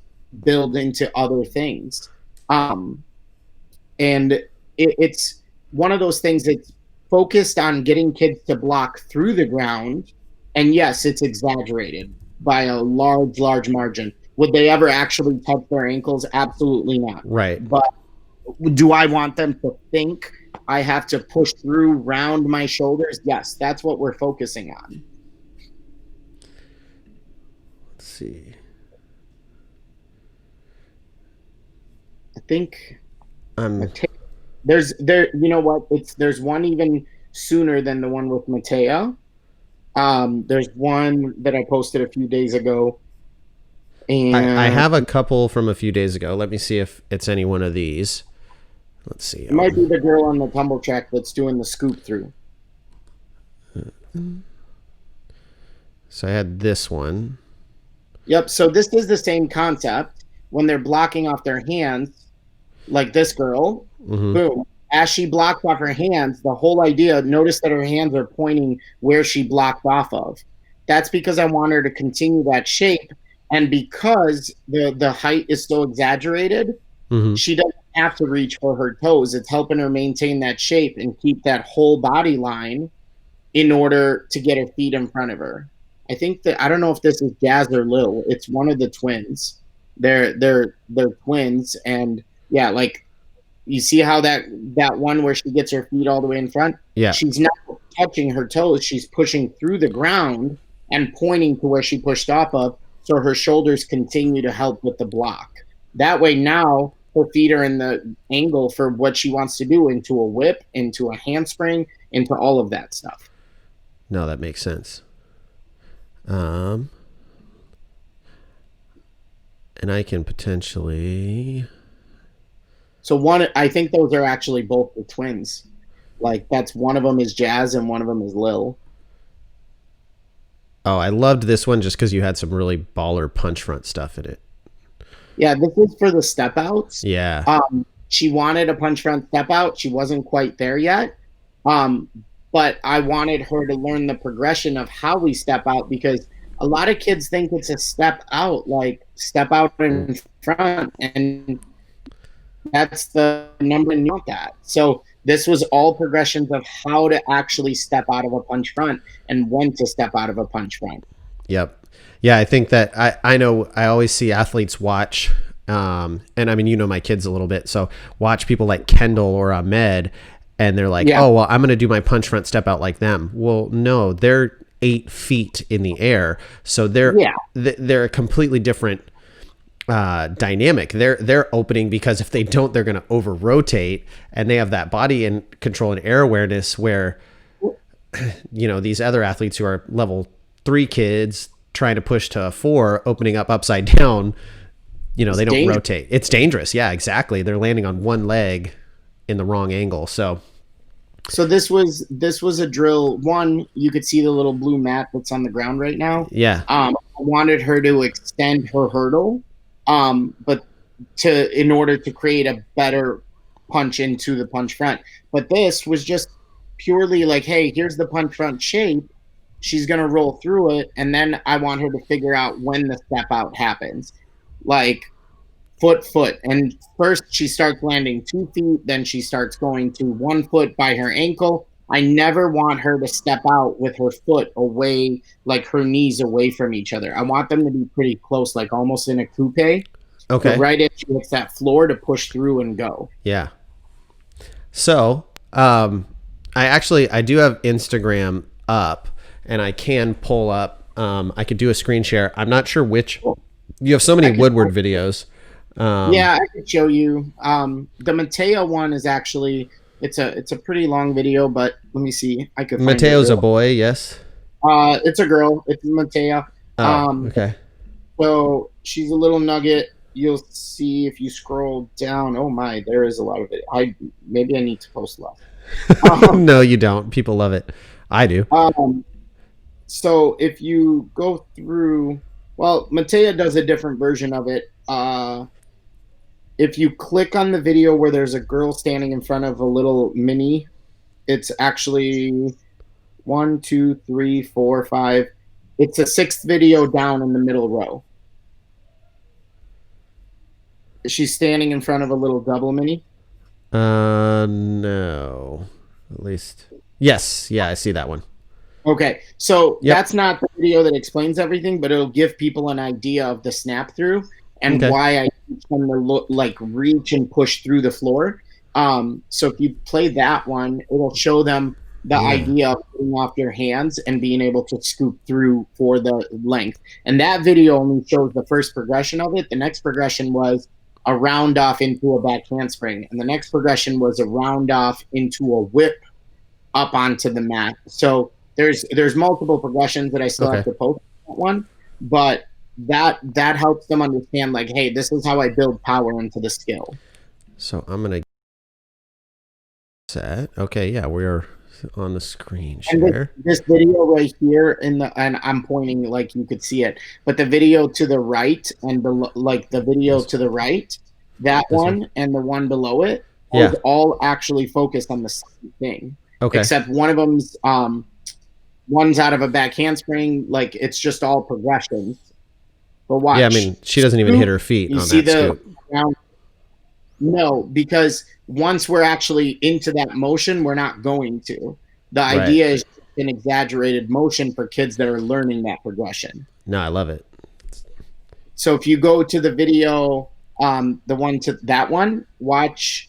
build into other things. And it's one of those things that's focused on getting kids to block through the ground. And yes, it's exaggerated by a large, large margin. Would they ever actually touch their ankles? Absolutely not. Right. But do I want them to think I have to push through round my shoulders? Yes, that's what we're focusing on. Let's see. I think there's you know what? There's one even sooner than the one with Matea. There's one that I posted a few days ago. And I have a couple from a few days ago. Let me see if it's any one of these. Let's see. It might be the girl on the tumble track that's doing the scoop through. So I had this one. Yep. So this is the same concept. When they're blocking off their hands, like this girl, boom. As she blocks off her hands, the whole idea, notice that her hands are pointing where she blocked off of. That's because I want her to continue that shape. And because the height is so exaggerated, she doesn't have to reach for her toes. It's helping her maintain that shape and keep that whole body line in order to get her feet in front of her. I think that, I don't know if this is Jazz or Lil. It's one of the twins. They're twins. And yeah, like you see how that one where she gets her feet all the way in front? Yeah. She's not touching her toes. She's pushing through the ground and pointing to where she pushed off of. So her shoulders continue to help with the block. That way now her feet are in the angle for what she wants to do, into a whip, into a handspring, into all of that stuff. No, that makes sense. And I can potentially... So I think those are actually both the twins. Like that's one of them is Jazz and one of them is Lil. Oh, I loved this one just because you had some really baller punch front stuff in it. Yeah, this is for the step outs. Yeah. She wanted a punch front step out. She wasn't quite there yet. But I wanted her to learn the progression of how we step out, because a lot of kids think it's a step out, like step out in front, and that's the number and not that. So this was all progressions of how to actually step out of a punch front and when to step out of a punch front. Yep. Yeah, I think that I know I always see athletes watch, and I mean, you know my kids a little bit, so watch people like Kendall or Ahmed, and they're like, oh, well, I'm going to do my punch front step out like them. Well, no, they're 8 feet in the air, so they're a completely different dynamic. They're opening because if they don't, they're going to over rotate, and they have that body and control and air awareness where, you know, these other athletes who are level 3 kids trying to push to a 4, opening up upside down, you know, they don't rotate. It's dangerous. Yeah, exactly. They're landing on one leg. in the wrong angle. So this was a drill. One, you could see the little blue mat that's on the ground right now. yeah. I wanted her to extend her hurdle, but in order to create a better punch into the punch front. But this was just purely like, hey, here's the punch front shape. She's gonna roll through it, and then I want her to figure out when the step out happens, like foot. And first she starts landing 2 feet, then she starts going to 1 foot by her ankle. I never want her to step out with her foot away, like her knees away from each other. I want them to be pretty close, like almost in a coupe. Okay. Right as she hits that floor to push through and go. Yeah. So, I do have Instagram up, and I can pull up. I could do a screen share. I'm not sure which. You have so many Woodward videos. Yeah, I could show you. The Mateo one is actually it's a pretty long video, but let me see. I could. Mateo's a boy, yes. It's a girl. It's Mateo. Okay. So she's a little nugget. You'll see if you scroll down. Oh my, there is a lot of it. Maybe I need to post less. No, you don't. People love it. I do. So if you go through, well, Mateo does a different version of it. If you click on the video where there's a girl standing in front of a little mini, it's actually 1, 2, 3, 4, 5. It's a 6th video down in the middle row. She's standing in front of a little double mini. No. At least. Yes. Yeah, I see that one. Okay. So that's not the video that explains everything, but it'll give people an idea of the snap through and why I teach them to reach and push through the floor. So if you play that one, it'll show them the idea of putting off your hands and being able to scoop through for the length. And that video only shows the first progression of it. The next progression was a round off into a back handspring. And the next progression was a round off into a whip up onto the mat. So there's multiple progressions that I still have to post that one, but that helps them understand, like, hey, this is how I build power into the skill. So I'm going to set. Okay, yeah, we're on the screen share. This video right here and I'm pointing like you could see it, but the video to the right and the video to the right, that one and the one below it, all actually focused on the same thing. Okay. Except one of them's one's out of a back handspring, like it's just all progressions. But watch. Yeah, I mean, she doesn't even hit her feet on that scoop. No, because once we're actually into that motion, we're not going to. The idea is an exaggerated motion for kids that are learning that progression. No, I love it. So if you go to the video, the one to that one, watch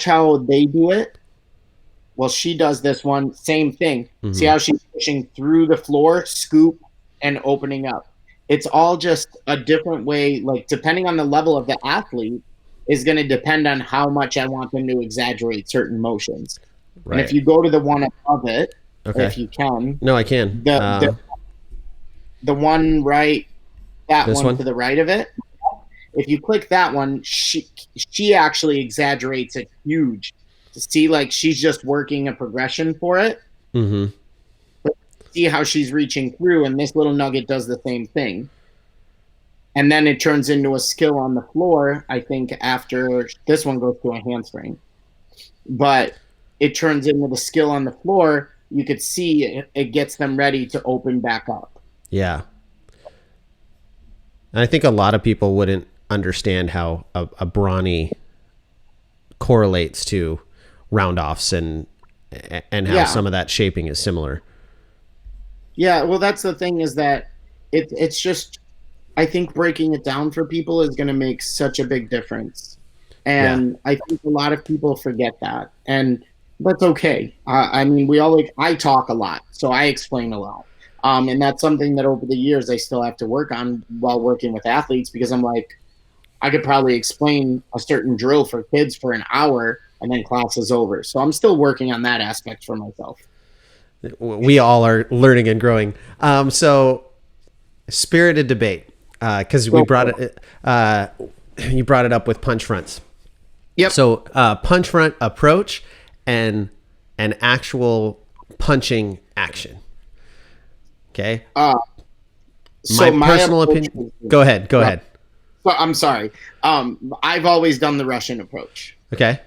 how they do it. Well, she does this one, same thing. Mm-hmm. See how she's pushing through the floor, scoop, and opening up. It's all just a different way, like depending on the level of the athlete, is going to depend on how much I want them to exaggerate certain motions. Right. And if you go to the one above it, if you can. No, I can. The one right, that one to the right of it. If you click that one, she actually exaggerates it huge. To see, like, she's just working a progression for it. Mm-hmm. But see how she's reaching through, and this little nugget does the same thing. And then it turns into a skill on the floor, I think, after this one goes to a handspring. But it turns into the skill on the floor. You could see it gets them ready to open back up. Yeah. And I think a lot of people wouldn't understand how a brawny correlates to round-offs and how some of that shaping is similar. Yeah, well, that's the thing, is that it's just, I think breaking it down for people is going to make such a big difference. And I think a lot of people forget that. And that's okay. I mean, I talk a lot, so I explain a lot. And that's something that over the years I still have to work on while working with athletes, because I'm like, I could probably explain a certain drill for kids for an hour and then class is over. So I'm still working on that aspect for myself. We all are learning and growing. So spirited debate, because we brought it. You brought it up with punch fronts. Yep. So punch front approach and an actual punching action. Okay. Uh, My so my personal approach opinion. Go ahead. Go ahead. so I'm sorry. I've always done the Russian approach. Okay.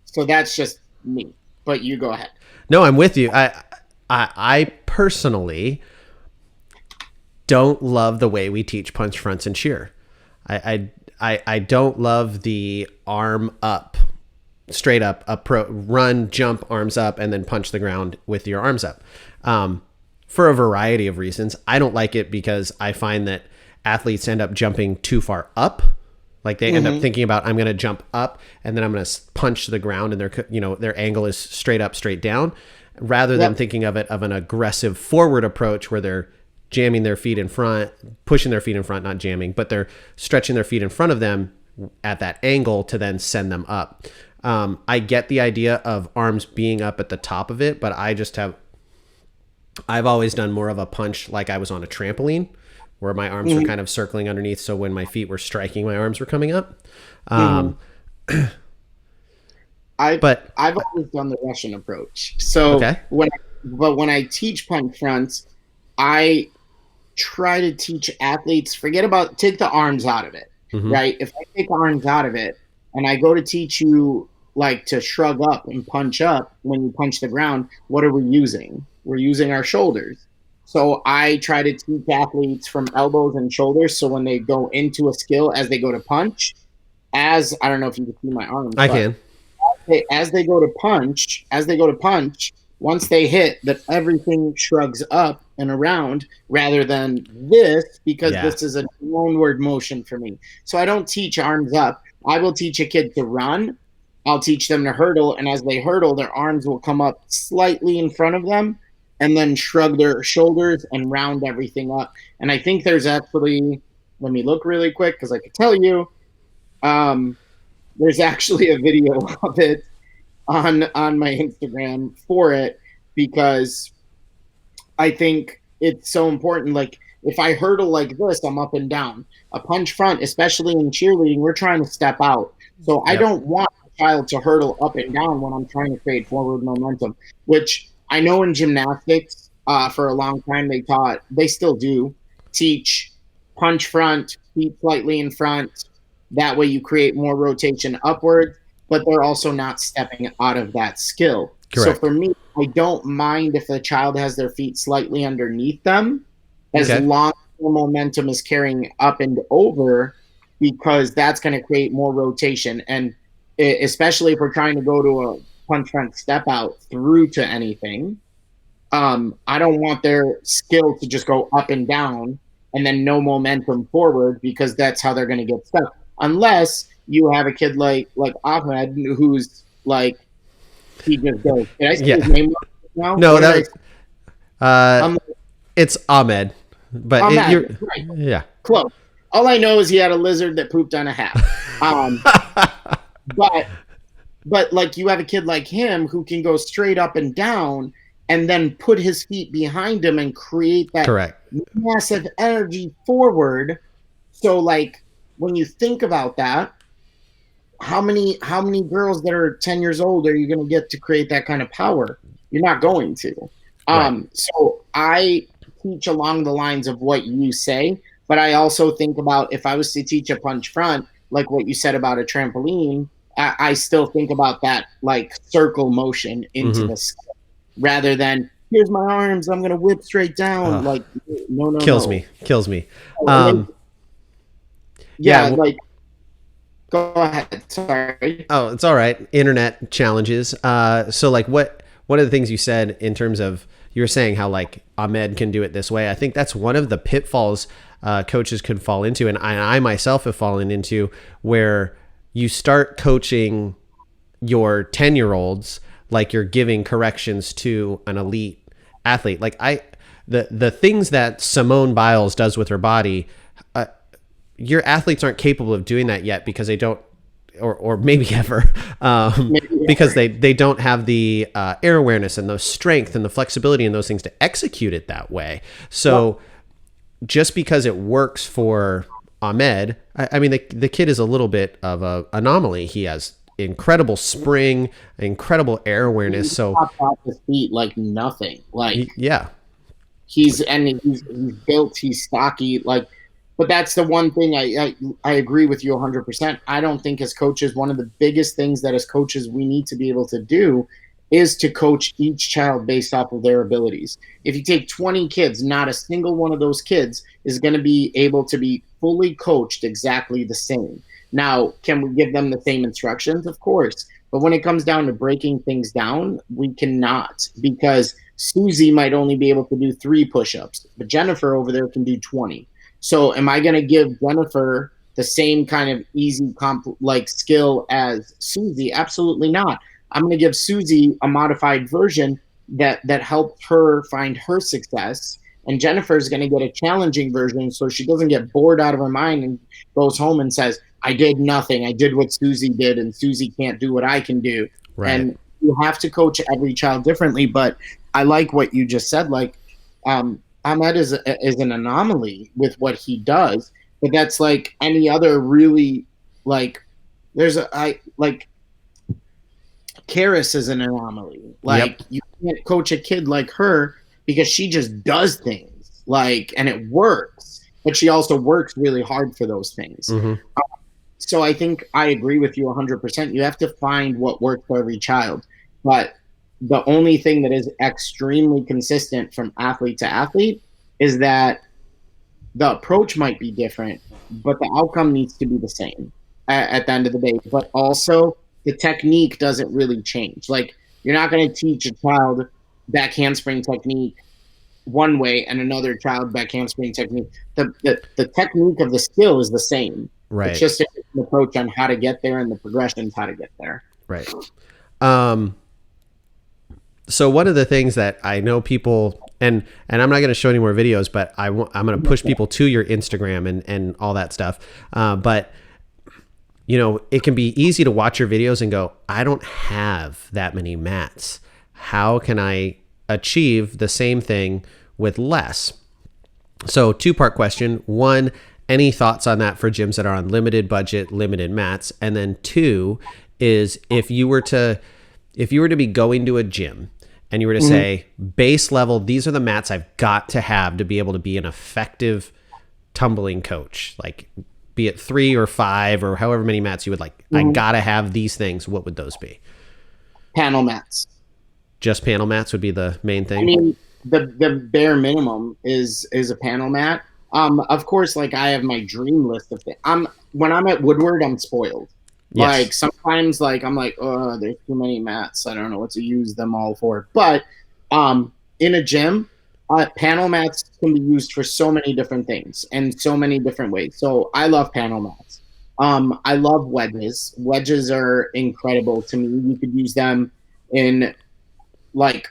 So that's just me. But you go ahead. No, I'm with you. I personally don't love the way we teach punch fronts and cheer. I don't love the arm up, straight up, run, jump, arms up, and then punch the ground with your arms up. For a variety of reasons. I don't like it because I find that athletes end up jumping too far up. Like they end up thinking about, I'm going to jump up and then I'm going to punch the ground, and their angle is straight up, straight down, rather than thinking of it of an aggressive forward approach where they're jamming their feet in front, pushing their feet in front, not jamming, but they're stretching their feet in front of them at that angle to then send them up. I get the idea of arms being up at the top of it, but I've always done more of a punch like I was on a trampoline, where my arms were kind of circling underneath. So when my feet were striking, my arms were coming up. I've always done the Russian approach. So when I teach punch fronts, I try to teach athletes, take the arms out of it, right? If I take arms out of it and I go to teach you like to shrug up and punch up when you punch the ground, what are we using? We're using our shoulders. So I try to teach athletes from elbows and shoulders. So when they go into a skill, as they go to punch, I don't know if you can see my arms. I can. As they go to punch, once they hit, that everything shrugs up and around rather than this, because this is a downward motion for me. So I don't teach arms up. I will teach a kid to run. I'll teach them to hurdle. And as they hurdle, their arms will come up slightly in front of them and then shrug their shoulders and round everything up. And I think there's actually, let me look really quick because I could tell you, there's actually a video of it on my Instagram for it, because I think it's so important. Like if I hurdle like this, I'm up and down. A punch front, especially in cheerleading, we're trying to step out. So I don't want a child to hurdle up and down when I'm trying to create forward momentum, which I know in gymnastics, for a long time they still do teach punch front, feet slightly in front. That way you create more rotation upwards, but they're also not stepping out of that skill. Correct. So for me, I don't mind if the child has their feet slightly underneath them, as long as the momentum is carrying up and over, because that's going to create more rotation. And especially if we're trying to go to a punch front step out through to anything, I don't want their skill to just go up and down and then no momentum forward, because that's how they're going to get stuck. Unless you have a kid like Ahmed, who's like, he just goes. Did I say his name now? No, it's Ahmed. But Ahmed, right. Yeah, close. All I know is he had a lizard that pooped on a hat. But like you have a kid like him who can go straight up and down and then put his feet behind him and create that massive energy forward. So like when you think about that, how many girls that are 10 years old are you going to get to create that kind of power? You're not going to. So I teach along the lines of what you say, but I also think about, if I was to teach a punch front, like what you said about a trampoline, I still think about that like circle motion into the skill, rather than here's my arms, I'm gonna whip straight down. Like no. Kills me. Like go ahead. Sorry. Oh, it's all right. Internet challenges. So like one of the things you said in terms of, you were saying how like Ahmed can do it this way. I think that's one of the pitfalls coaches could fall into, and I myself have fallen into, where you start coaching your 10-year-olds like you're giving corrections to an elite athlete. Like the things that Simone Biles does with her body, your athletes aren't capable of doing that yet, because they don't, or maybe ever, because they don't have the air awareness and the strength and the flexibility and those things to execute it that way. So just because it works for Ahmed, I mean, the kid is a little bit of an anomaly. He has incredible spring, incredible air awareness. He So popped off his feet like nothing. Like yeah, he's built, he's stocky, like. But that's the one thing I agree with you 100%. I don't think as coaches, one of the biggest things that as coaches we need to be able to do is to coach each child based off of their abilities. If you take 20 kids, not a single one of those kids is going to be able to be fully coached exactly the same. Now, can we give them the same instructions? Of course. But when it comes down to breaking things down, we cannot, because Susie might only be able to do 3 push-ups, but Jennifer over there can do 20. So am I going to give Jennifer the same kind of easy like skill as Susie? Absolutely not. I'm going to give Susie a modified version that helps her find her success, and Jennifer is going to get a challenging version so she doesn't get bored out of her mind and goes home and says, I did nothing. I did what Susie did, and Susie can't do what I can do. right. And you have to coach every child differently. But I like what you just said. Like, Ahmed is an anomaly with what he does, but that's like any other really, like, Karis is an anomaly. Like, you can't coach a kid like her because she just does things, like, and it works, but she also works really hard for those things. So I think I agree with you 100%. You have to find what works for every child. But the only thing that is extremely consistent from athlete to athlete is that the approach might be different, but the outcome needs to be the same at the end of the day. But also, the technique doesn't really change. Like, you're not going to teach a child back handspring technique one way and another child back handspring technique. The technique of the skill is the same. Right. It's just an approach on how to get there and the progressions how to get there. Right. So one of the things that I know people, and I'm not going to show any more videos, but I'm going to push people to your Instagram and all that stuff. But you know, it can be easy to watch your videos and go, I don't have that many mats. How can I achieve the same thing with less? So 2-part question. 1, any thoughts on that for gyms that are on limited budget, limited mats? And then 2 is if you were to be going to a gym and you were to say, base level, these are the mats I've got to have to be able to be an effective tumbling coach, like be it 3 or 5 or however many mats you would like. I gotta have these things. What would those be? Panel mats. Just panel mats would be the main thing. I mean, the bare minimum is a panel mat. Of course, like, I have my dream list of things. When I'm at Woodward, I'm spoiled. Yes. Like, sometimes, like, I'm like, oh, there's too many mats. I don't know what to use them all for. But in a gym, panel mats can be used for so many different things and so many different ways. So I love panel mats. I love wedges. Wedges are incredible to me. You could use them in, like,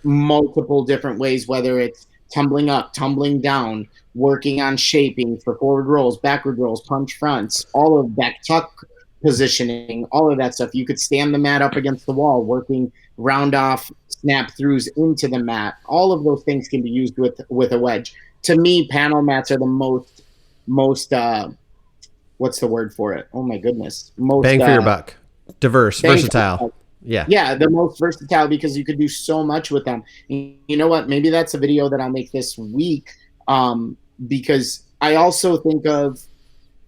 multiple different ways, whether it's tumbling up, tumbling down, working on shaping for forward rolls, backward rolls, punch fronts, all of back tuck positioning, all of that stuff. You could stand the mat up against the wall, working round off snap throughs into the mat. All of those things can be used with a wedge. To me, panel mats are the most what's the word for it? Oh my goodness. Most bang for your buck. Diverse, versatile. Yeah, the most versatile, because you could do so much with them. And you know what? Maybe that's a video that I'll make this week, because I also think of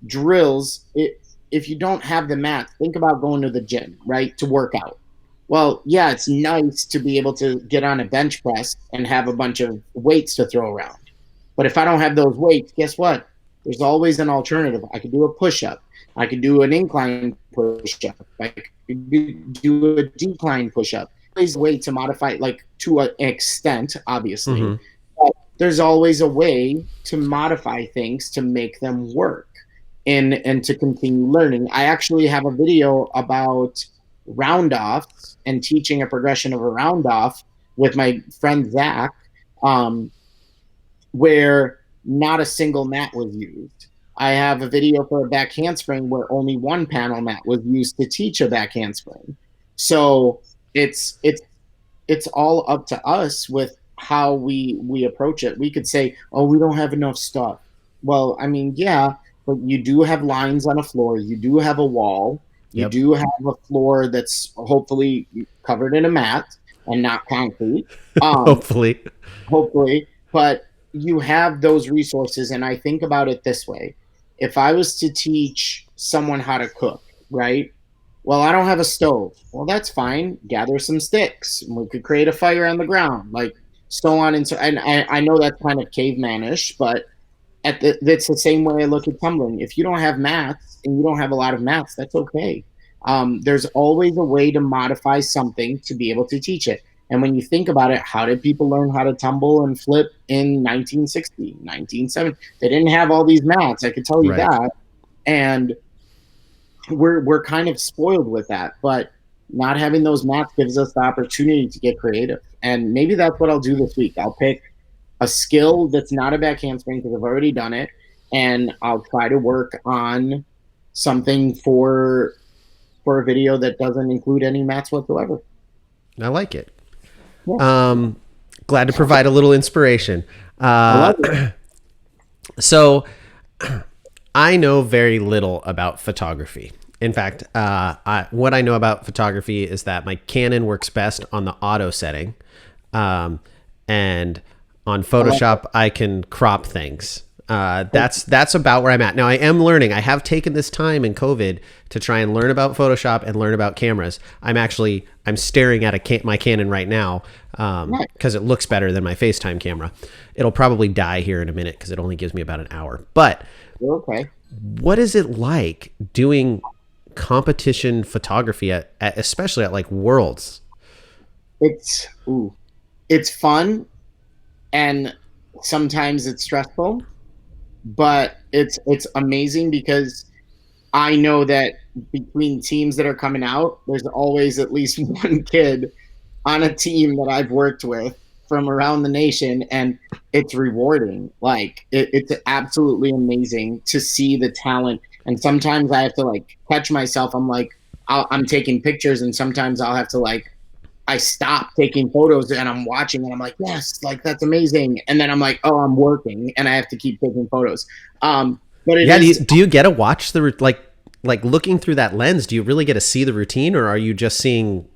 drills. If you don't have the mat, think about going to the gym, right, to work out. Well, yeah, it's nice to be able to get on a bench press and have a bunch of weights to throw around. But if I don't have those weights, guess what? There's always an alternative. I could do a push-up. I could do an incline push-up. I could do a decline push-up. There's a way to modify, like, to an extent, obviously. But there's always a way to modify things to make them work and to continue learning. I actually have a video about round-offs and teaching a progression of a round-off with my friend Zach, where not a single mat was used. I have a video for a back handspring where only one panel mat was used to teach a back handspring. So it's all up to us with how we approach it. We could say, oh, we don't have enough stuff. Well, I mean, yeah, but you do have lines on a floor. You do have a wall. You Yep. do have a floor that's hopefully covered in a mat and not concrete. Um, Hopefully. hopefully, but you have those resources. And I think about it this way: if I was to teach someone how to cook, right? Well, I don't have a stove. Well, that's fine. Gather some sticks and we could create a fire on the ground, like so on and so. And I know that's kind of cavemanish, but that's the same way I look at tumbling. If you don't have mats and you don't have a lot of mats, that's okay. There's always a way to modify something to be able to teach it. And when you think about it, how did people learn how to tumble and flip in 1960, 1970? They didn't have all these mats, I could tell you Right. that. And we're kind of spoiled with that. But not having those mats gives us the opportunity to get creative. And maybe that's what I'll do this week. I'll pick a skill that's not a back handspring because I've already done it, and I'll try to work on something for a video that doesn't include any mats whatsoever. I like it. Yeah, Glad to provide a little inspiration. I Uh, love it. so I know very little about photography. In fact, what I know about photography is that my Canon works best on the auto setting, and on Photoshop I can crop things. That's about where I'm at now. I am learning. I have taken this time in COVID to try and learn about Photoshop and learn about cameras. I'm staring at my Canon right now because it looks better than my FaceTime camera. It'll probably die here in a minute because it only gives me about an hour. But Okay. what is it like doing competition photography especially at like Worlds? It's fun, and sometimes it's stressful, but it's amazing because I know that between teams that are coming out, there's always at least one kid on a team that I've worked with from around the nation, and it's rewarding. Like it's absolutely amazing to see the talent. And sometimes I have to like catch myself. I'm like, I'm taking pictures, and sometimes I'll have to like I stop taking photos and I'm watching and I'm like, yes, like that's amazing. And then I'm like, oh, I'm working and I have to keep taking photos. But it Yeah, is, do you get to watch like looking through that lens? Do you really get to see the routine, or are you just seeing?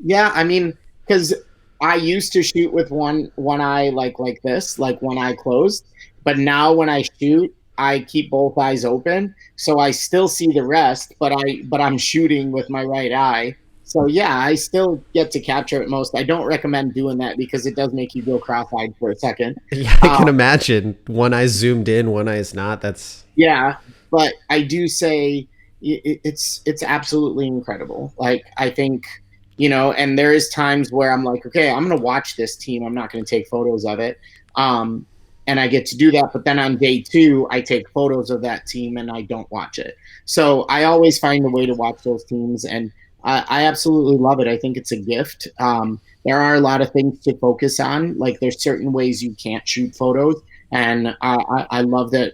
yeah. I mean, because I used to shoot with one eye like this, like one eye closed. But now when I shoot, I keep both eyes open, so I still see the rest. But I'm shooting with my right eye. So yeah, I still get to capture it most. I don't recommend doing that because it does make you go cross-eyed for a second. Yeah, I can Um, imagine. One eye's zoomed in, one eye's not. That's yeah, but I do say it's absolutely incredible. Like I think and there is times where I'm like, okay, I'm gonna watch this team. I'm not gonna take photos of it, um, and I get to do that. But then on day two, I take photos of that team and I don't watch it. So I always find a way to watch those teams, and I absolutely love it. I think it's a gift. There are a lot of things to focus on. Like there's certain ways you can't shoot photos, and I love that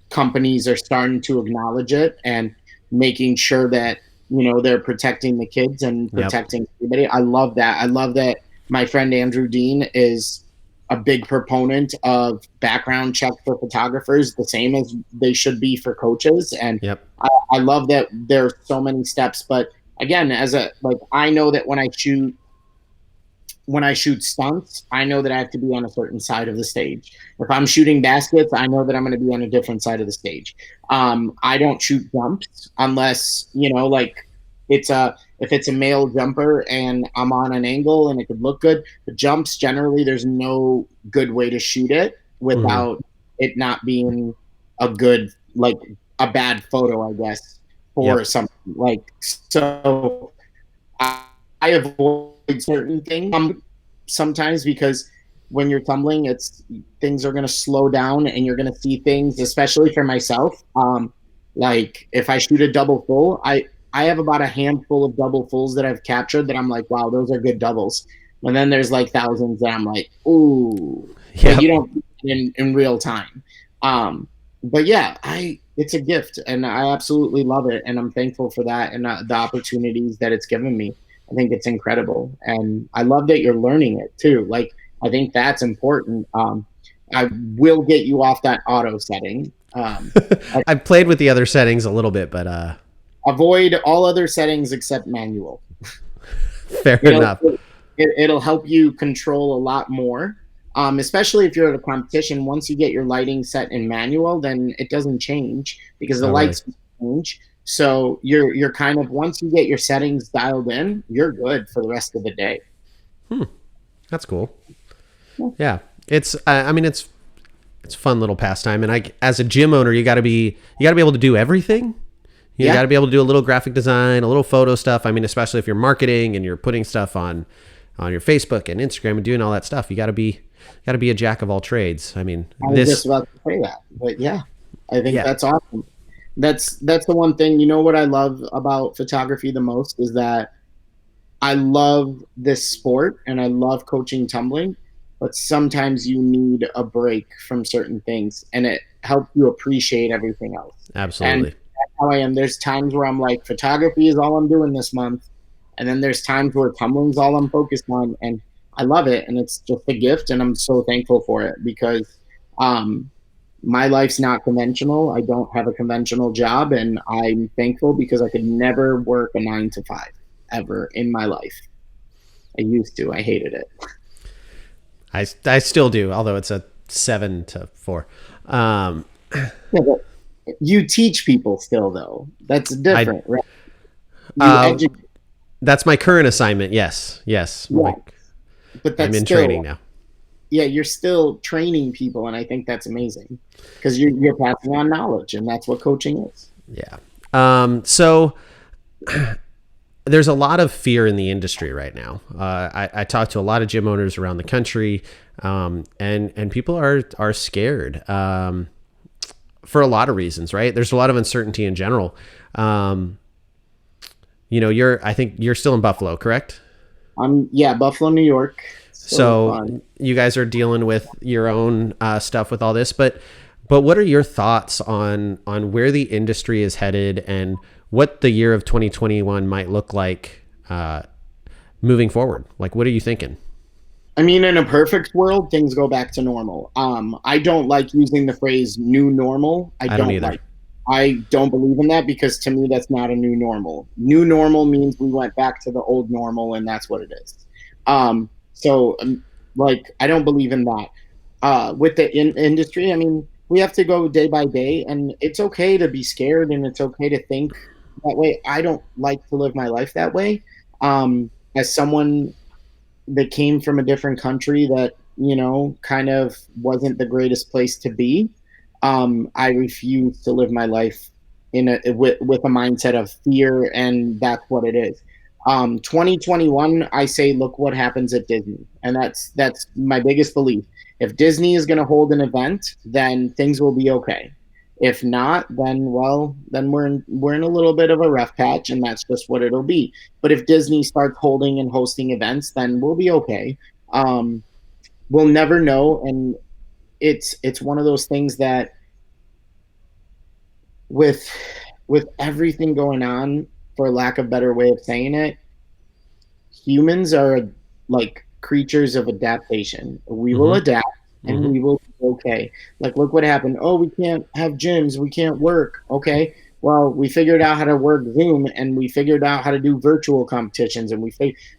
companies are starting to acknowledge it and making sure that they're protecting the kids and yep, protecting everybody. I love that. I love that my friend Andrew Dean is a big proponent of background checks for photographers, the same as they should be for coaches. And yep, I love that there's so many steps. But again, I know that when I shoot stunts, I know that I have to be on a certain side of the stage. If I'm shooting baskets, I know that I'm going to be on a different side of the stage. I don't shoot jumps unless, like if it's a male jumper and I'm on an angle and it could look good. The jumps, generally, there's no good way to shoot it hmm, without it not being a good, like a bad photo, I guess, for yep, something. Like, so I avoid certain things sometimes because when you're tumbling, it's things are going to slow down and you're going to see things, especially for myself. Like if I shoot a double full, I have about a handful of double fulls that I've captured that I'm like, wow, those are good doubles. And then there's like thousands that I'm like, ooh, but you yep. don't in real time. But yeah, it's a gift and I absolutely love it. And I'm thankful for that and the opportunities that it's given me. I think it's incredible. And I love that you're learning it too. Like, I think that's important. I will get you off that auto setting. I, I've played with the other settings a little bit, but avoid all other settings except manual. Fair enough. It'll help you control a lot more. Especially if you're at a competition, once you get your lighting set in manual, then it doesn't change because the Oh, really? lights change. So you're kind of, once you get your settings dialed in, you're good for the rest of the day. Hmm. That's cool. Yeah. I mean, it's a fun little pastime. And as a gym owner, you got to be able to do everything. You got Yeah, to be able to do a little graphic design, a little photo stuff. I mean, especially if you're marketing and you're putting stuff on your Facebook and Instagram and doing all that stuff, you got to be a jack of all trades. I mean, I was just about to say that, but yeah, I think yeah, that's awesome. That's the one thing. You know what I love about photography the most is that I love this sport and I love coaching tumbling, but sometimes you need a break from certain things and it helps you appreciate everything else. And absolutely. that's how I am. There's times where I'm like, photography is all I'm doing this month. And then there's times where tumbling's all I'm focused on. And I love it. And it's just a gift. And I'm so thankful for it because um, my life's not conventional. I don't have a conventional job. And I'm thankful because I could never work a 9 to 5 ever in my life. I used to. I hated it. I still do, although it's a 7 to 4. Yeah, but you teach people still, though. That's I different, right? You uh, educate. that's my current assignment. Yes, yes. Yeah, but I'm that's in training still, now. yeah, you're still training people, and I think that's amazing because you're passing on knowledge, and that's what coaching is. Yeah. So there's a lot of fear in the industry right now. I talk to a lot of gym owners around the country, and people are scared for a lot of reasons. Right? There's a lot of uncertainty in general. I think you're still in Buffalo, correct? Yeah, Buffalo, New York. So So fun. you guys are dealing with your own stuff with all this, but what are your thoughts on where the industry is headed and what the year of 2021 might look like moving forward? Like, what are you thinking? I mean, in a perfect world, things go back to normal. I don't like using the phrase "new normal." I don't either. I don't believe in that because to me, that's not a new normal. New normal means we went back to the old normal, and that's what it is. Like, I don't believe in that. With the industry, I mean, we have to go day by day, and it's okay to be scared, and it's okay to think that way. I don't like to live my life that way. As someone that came from a different country that kind of wasn't the greatest place to be, I refuse to live my life with a mindset of fear, and that's what it is. 2021, I say, look what happens at Disney, and that's my biggest belief. If Disney is going to hold an event, then things will be okay. If not, then well, then we're in a little bit of a rough patch, and that's just what it'll be. But if Disney starts holding and hosting events, then we'll be okay. Um, we'll never know, and it's one of those things that with with everything going on, for lack of a better way of saying it, humans are like creatures of adaptation. We will Mm-hmm. adapt and Mm-hmm. we will be okay. Like, look what happened. Oh, we can't have gyms. We can't work. Okay. Well, we figured out how to work Zoom and we figured out how to do virtual competitions. And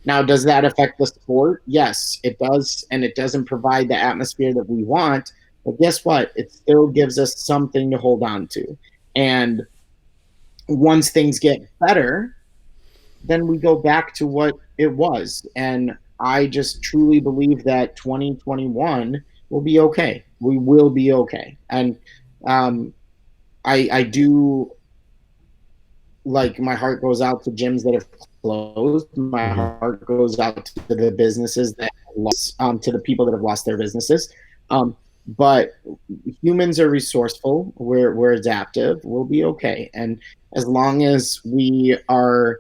now, does that affect the sport? Yes, it does. And it doesn't provide the atmosphere that we want. But guess what? It still gives us something to hold on to. And once things get better, then we go back to what it was. And I just truly believe that 2021 will be okay. We will be okay. And um, I do, like, my heart goes out to gyms that have closed. My Mm-hmm. heart goes out to the businesses that lost, to the people that have lost their businesses. But humans are resourceful. We're adaptive. We'll be okay. And as long as we are,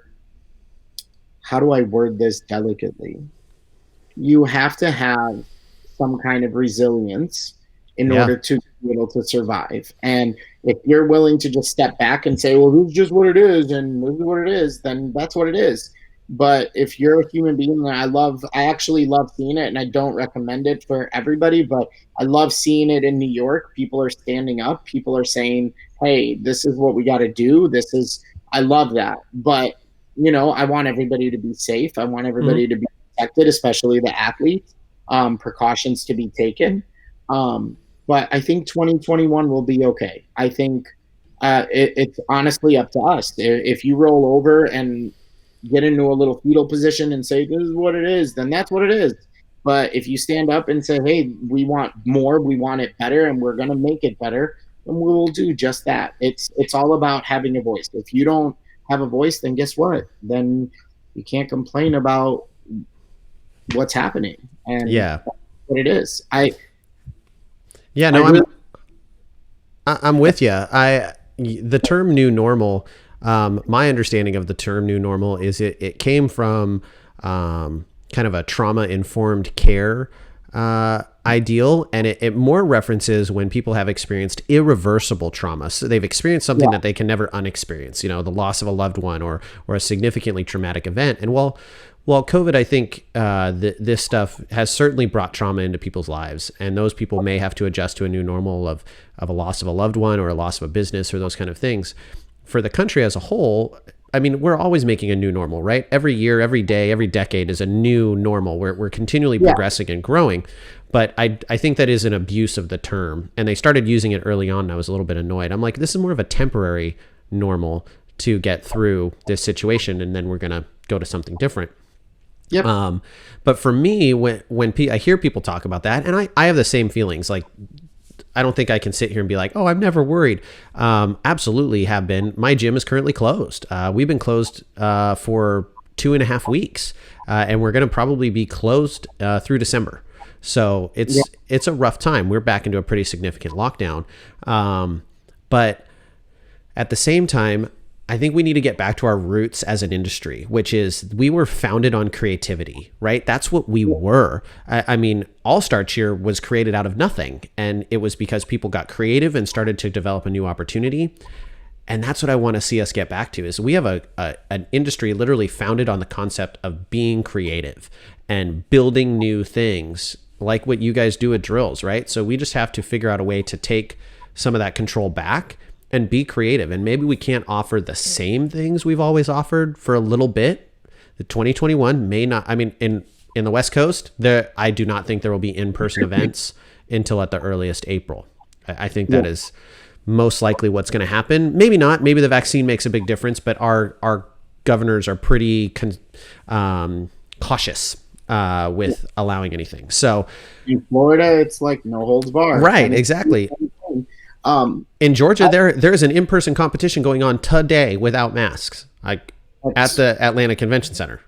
how do I word this delicately? You have to have some kind of resilience in Yeah. order to be able to survive. And if you're willing to just step back and say, well, this is just what it is, and this is what it is, then that's what it is. But if you're a human being, and I actually love seeing it, and I don't recommend it for everybody, but I love seeing it in New York. People are standing up. People are saying, hey, this is what we got to do. This is I love that. But, I want everybody to be safe. I want Mhm. everybody to be protected, especially the athletes, precautions to be taken. Um, but I think 2021 will be okay. I think it's honestly up to us. If you roll over and get into a little fetal position and say, this is what it is, then that's what it is. But if you stand up and say, hey, we want more, we want it better, and we're going to make it better, then we will do just that. It's all about having a voice. If you don't have a voice, then guess what? Then you can't complain about what's happening, and Yeah. that's what it is. Yeah, I no, really I'm with you. The term new normal, my understanding of the term new normal is it came from kind of a trauma informed care ideal, and it more references when people have experienced irreversible trauma. So they've experienced something yeah that they can never unexperience, the loss of a loved one or a significantly traumatic event. And while COVID, I think this stuff has certainly brought trauma into people's lives, and those people may have to adjust to a new normal of a loss of a loved one or a loss of a business or those kind of things. For the country as a whole, I mean, we're always making a new normal, right? Every year, every day, every decade is a new normal. We're continually yeah progressing and growing. But I think that is an abuse of the term. And they started using it early on, and I was a little bit annoyed. I'm like, this is more of a temporary normal to get through this situation, and then we're going to go to something different. yep But for me, I hear people talk about that, and I have the same feelings. Like, I don't think I can sit here and be like, oh, I'm never worried. Absolutely have been. My gym is currently closed. We've been closed for 2.5 weeks, and we're going to probably be closed through December. So yeah it's a rough time. We're back into a pretty significant lockdown. But at the same time, I think we need to get back to our roots as an industry, which is we were founded on creativity, right? That's what we were. I mean, All-Star Cheer was created out of nothing. And it was because people got creative and started to develop a new opportunity. And that's what I want to see us get back to is we have an industry literally founded on the concept of being creative and building new things like what you guys do at drills, right? So we just have to figure out a way to take some of that control back and be creative. And maybe we can't offer the same things we've always offered for a little bit. The 2021 may not, I mean, in the West Coast, I do not think there will be in-person events until at the earliest April. I think that is most likely what's going to happen. Maybe not. Maybe the vaccine makes a big difference, but our governors are pretty cautious with allowing anything. So in Florida, it's like no holds barred. right, exactly. In Georgia, there is an in-person competition going on today without masks, like at the Atlanta Convention Center.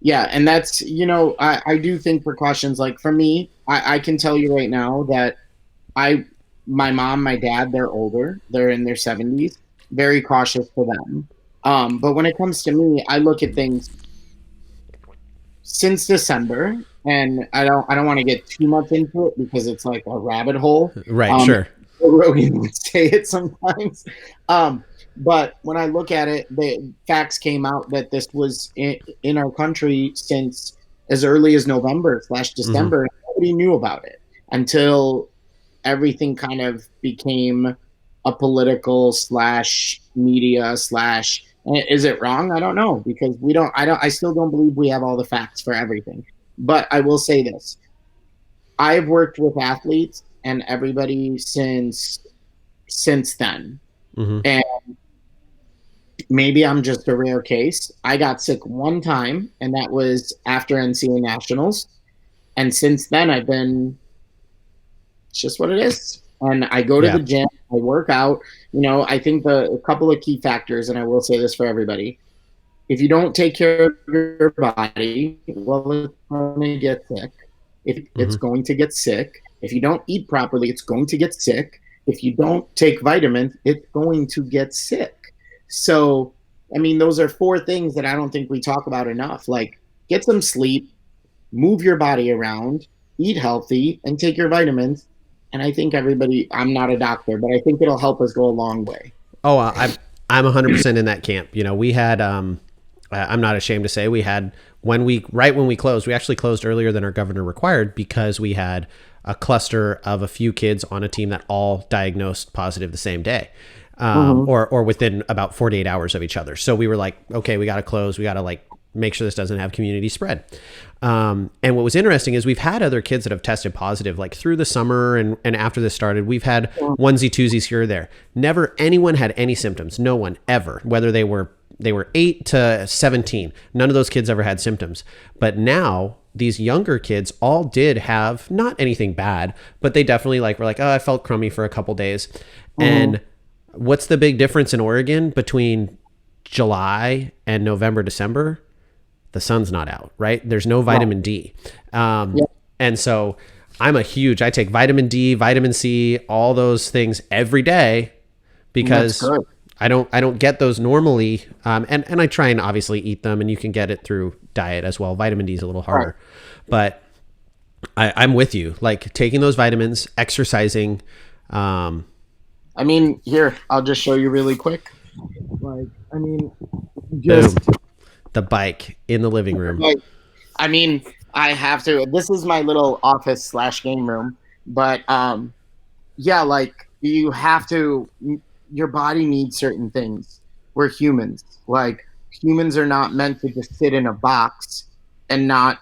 Yeah, and that's I do think precautions. Like for me, I can tell you right now that my mom, my dad, they're older, they're in their 70s, very cautious for them. But when it comes to me, I look at things since December, and I don't want to get too much into it because it's like a rabbit hole. Right, sure. Rogan would say it sometimes. But when I look at it, the facts came out that this was in our country since as early as November/December. Mm-hmm. Nobody knew about it until everything kind of became a political / media / is it wrong? I don't know because I still don't believe we have all the facts for everything. But I will say this. I've worked with athletes and everybody since then. Mm-hmm. And maybe I'm just a rare case. I got sick one time, and that was after NCAA Nationals. And since then, it's just what it is. And I go to the gym, I work out. I think a couple of key factors, and I will say this for everybody. If you don't take care of your body, well, it's going to get sick. It's going to get sick. If you don't eat properly, it's going to get sick. If you don't take vitamins, it's going to get sick. So, I mean, those are 4 things that I don't think we talk about enough. Like, get some sleep, move your body around, eat healthy, and take your vitamins. And I think I'm not a doctor, but I think it'll help us go a long way. Oh, I'm 100% in that camp. We had, I'm not ashamed to say we had right when we closed, we actually closed earlier than our governor required because we had a cluster of a few kids on a team that all diagnosed positive the same day. Mm-hmm. or within about 48 hours of each other. So we were like, okay, we got to close. We got to like make sure this doesn't have community spread. And what was interesting is we've had other kids that have tested positive, like through the summer and after this started, we've had onesie twosies here or there. Never anyone had any symptoms. No one ever, whether they were 8 to 17. None of those kids ever had symptoms. But now these younger kids all did have not anything bad, but they definitely like were like, oh, I felt crummy for a couple days. And what's the big difference in Oregon between July and November, December? The sun's not out, right? There's no vitamin D. And so I take vitamin D, vitamin C, all those things every day because I don't get those normally. And I try and obviously eat them, and you can get it through diet as well. Vitamin D is a little harder, but I'm with you. Like taking those vitamins, exercising. I mean, here, I'll just show you really quick. Like, I mean, just boom, the bike in the living room. like, I mean, I have to. This is my little office / game room, but yeah, like you have to. Your body needs certain things. We're humans. Like humans are not meant to just sit in a box and not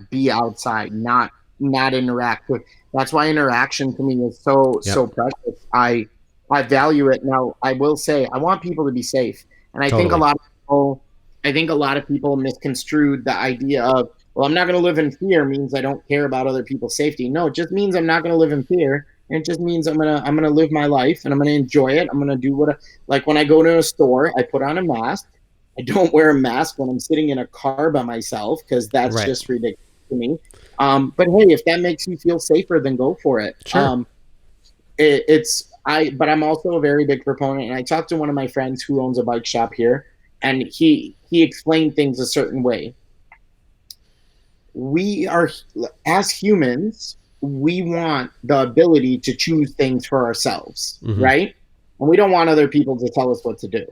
be outside, not interact with. That's why interaction to me is so precious. I value it. Now I will say I want people to be safe, and I think a lot of people misconstrued the idea of, well, I'm not going to live in fear means I don't care about other people's safety. No, it just means I'm not going to live in fear. And it just means I'm gonna live my life and I'm gonna enjoy it. I'm gonna do like when I go to a store, I put on a mask. I don't wear a mask when I'm sitting in a car by myself because that's just ridiculous to me. But hey, if that makes you feel safer, then go for it. Sure. But I'm also a very big proponent, and I talked to one of my friends who owns a bike shop here, and he explained things a certain way. We are, as humans, we want the ability to choose things for ourselves, right? And we don't want other people to tell us what to do.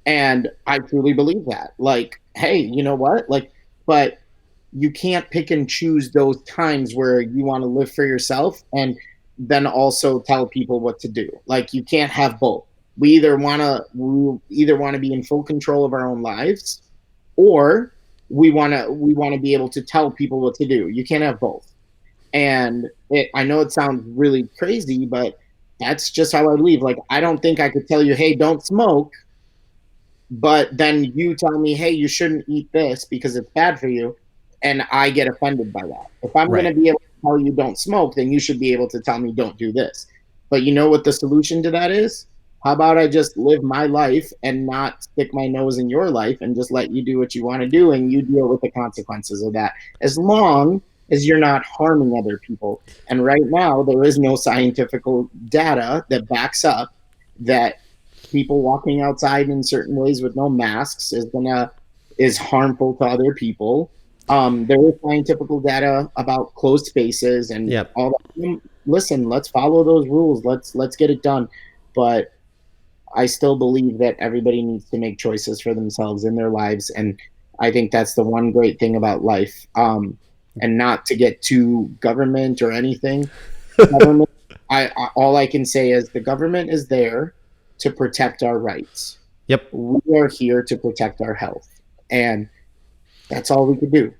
And I truly believe that. Like, hey, you know what? Like, but you can't pick and choose those times where you want to live for yourself and then also tell people what to do. Like, you can't have both. We either want to be in full control of our own lives, or we want to be able to tell people what to do. You can't have both. And I know it sounds really crazy, but that's just how I believe. Like, I don't think I could tell you, hey, don't smoke, but then you tell me, hey, you shouldn't eat this because it's bad for you, and I get offended by that. If I'm going to be able to tell you don't smoke, then you should be able to tell me don't do this. But you know what the solution to that is? How about I just live my life and not stick my nose in your life and just let you do what you want to do, and you deal with the consequences of that, as long as you're not harming other people. And right now, there is no scientific data that backs up that people walking outside in certain ways with no masks is harmful to other people. There is scientific data about closed spaces and all that. Listen, let's follow those rules. Let's get it done. But I still believe that everybody needs to make choices for themselves in their lives, and I think that's the one great thing about life. And not to get to government or anything. Government, all I can say is the government is there to protect our rights. Yep. We are here to protect our health, and that's all we can do.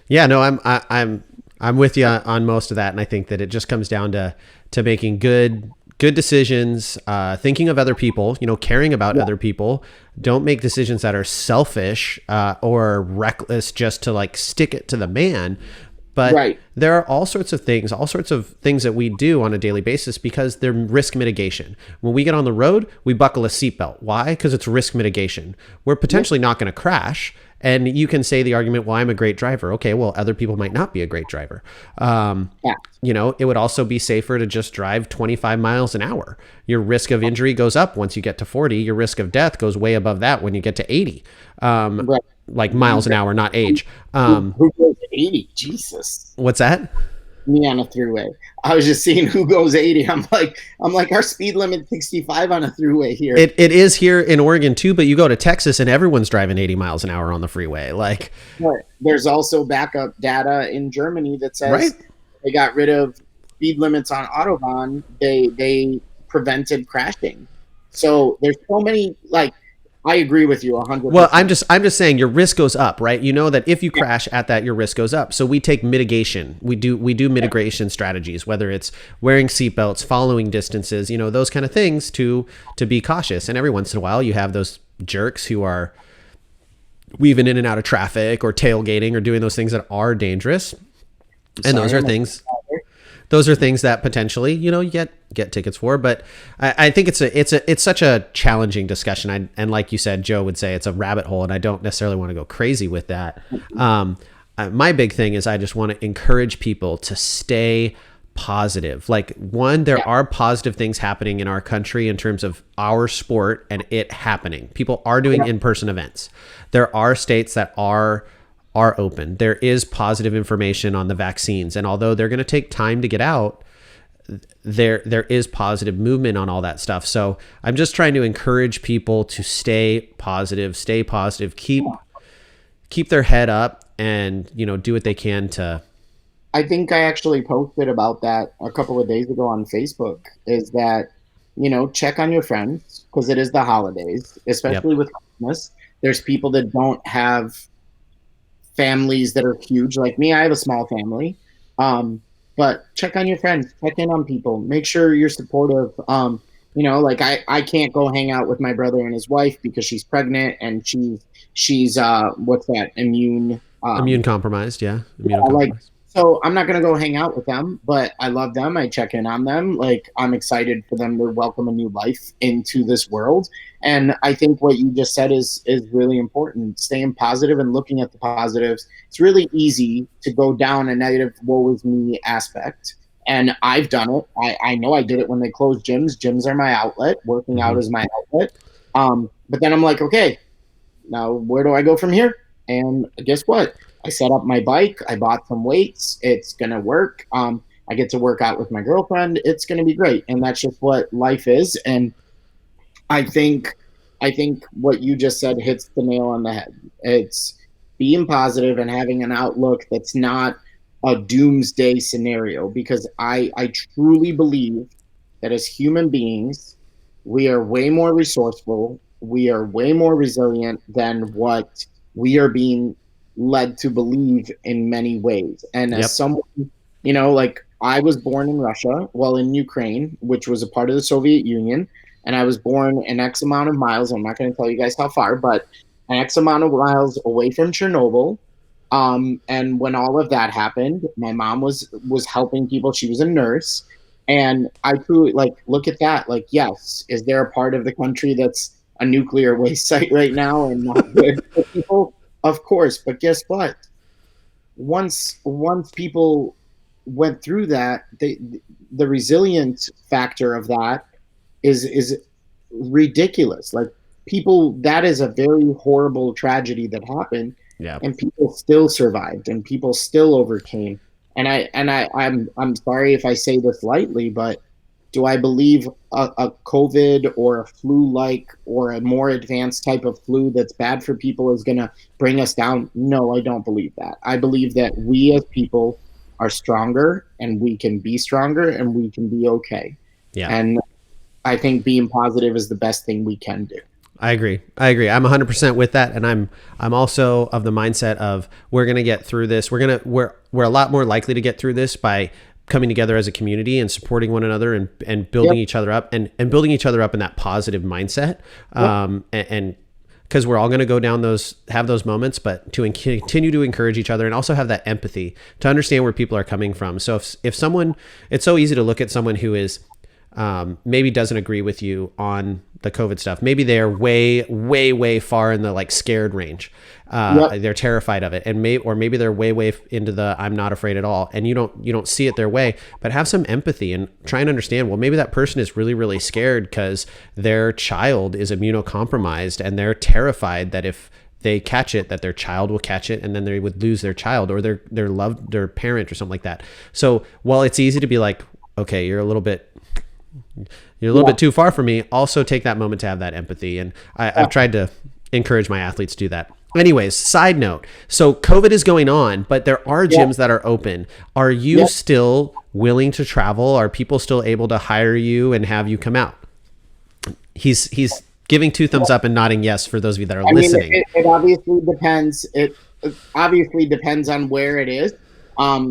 Yeah, no, I'm with you on most of that, and I think that it just comes down to making good decisions, thinking of other people, caring about other people. Don't make decisions that are selfish or reckless just to like stick it to the man. But there are all sorts of things that we do on a daily basis because they're risk mitigation. When we get on the road, we buckle a seatbelt. Why? Because it's risk mitigation. We're potentially not going to crash. And you can say the argument, well, I'm a great driver. Okay, well, other people might not be a great driver. It would also be safer to just drive 25 miles an hour. Your risk of injury goes up once you get to 40. Your risk of death goes way above that when you get to 80. Like miles an hour, not age. Who goes 80? Jesus. What's that? Me on a throughway. I was just seeing who goes 80. I'm like our speed limit 65 on a throughway here. It is here in Oregon too, but you go to Texas and everyone's driving 80 miles an hour on the freeway. Like, there's also backup data in Germany that says they got rid of speed limits on Autobahn. They prevented crashing. So there's so many, like, I agree with you Well, 100%. I'm just saying your risk goes up, right? You know that if you crash at that, your risk goes up. So we take mitigation. We do mitigation strategies, whether it's wearing seatbelts, following distances, those kind of things to be cautious. And every once in a while, you have those jerks who are weaving in and out of traffic or tailgating or doing those things that are dangerous. And Sorry, those are things that potentially, you get tickets for. But I think it's such a challenging discussion. And like you said, Joe would say it's a rabbit hole, and I don't necessarily want to go crazy with that. My big thing is I just want to encourage people to stay positive. Like, one, there are positive things happening in our country in terms of our sport and it happening. People are doing in-person events. There are states that are open. There is positive information on the vaccines. And although they're going to take time to get out, there is positive movement on all that stuff. So I'm just trying to encourage people to stay positive, keep their head up, and, do what they can to. I think I actually posted about that a couple of days ago on Facebook, is that, check on your friends, because it is the holidays, especially with Christmas. There's people that don't have families that are huge. Like me, I have a small family. But check on your friends, check in on people, make sure you're supportive. Like I can't go hang out with my brother and his wife because she's pregnant and she's what's that, Immune compromised. Yeah. Like, so I'm not going to go hang out with them, but I love them. I check in on them. Like, I'm excited for them to welcome a new life into this world. And I think what you just said is really important. Staying positive and looking at the positives. It's really easy to go down a negative woe is me aspect. And I've done it. I know I did it when they closed gyms. Gyms are my outlet. Working out is my outlet. But then I'm like, okay, now where do I go from here? And guess what? I set up my bike. I bought some weights. It's going to work. I get to work out with my girlfriend. It's going to be great. And that's just what life is. And I think what you just said hits the nail on the head. It's being positive and having an outlook that's not a doomsday scenario, because I truly believe that as human beings, we are way more resourceful. We are way more resilient than what we are being led to believe in many ways. And as someone, like, I was born in Russia, in Ukraine, which was a part of the Soviet Union. And I was born an X amount of miles. I'm not going to tell you guys how far, but an X amount of miles away from Chernobyl. And when all of that happened, my mom was helping people. She was a nurse. And I truly, like, look at that. Like, yes, is there a part of the country that's a nuclear waste site right now and not good for people? Of course. But guess what? Once people went through that, the resilient factor of that is ridiculous. Like, people, that is a very horrible tragedy that happened. Yeah. And people still survived and people still overcame. And I'm sorry if I say this lightly, but do I believe a COVID or a flu-like or a more advanced type of flu that's bad for people is going to bring us down? No, I don't believe that. I believe that we as people are stronger and we can be stronger and we can be okay. Yeah. And I think being positive is the best thing we can do. I agree. I'm 100% with that. And I'm also of the mindset of we're going to get through this. We're a lot more likely to get through this by coming together as a community and supporting one another and building each other up and building each other up in that positive mindset. And because we're all going to go down have those moments, but to continue to encourage each other and also have that empathy to understand where people are coming from. So if someone, it's so easy to look at someone who is maybe doesn't agree with you on the COVID stuff. Maybe they're way, way, way far in the like scared range. They're terrified of it. And maybe they're way, way into the, I'm not afraid at all. And you don't see it their way, but have some empathy and try and understand, well, maybe that person is really, really scared because their child is immunocompromised and they're terrified that if they catch it, that their child will catch it and then they would lose their child or their parent or something like that. So while it's easy to be like, okay, you're a little bit too far for me, also take that moment to have that empathy. And I've tried to encourage my athletes to do that. Anyways, side note. So COVID is going on, but there are Yeah. gyms that are open. Are you Yeah. still willing to travel? Are people still able to hire you and have you come out? He's giving two thumbs up and nodding yes for those of you that are I mean, listening. it obviously depends. It obviously depends on where it is.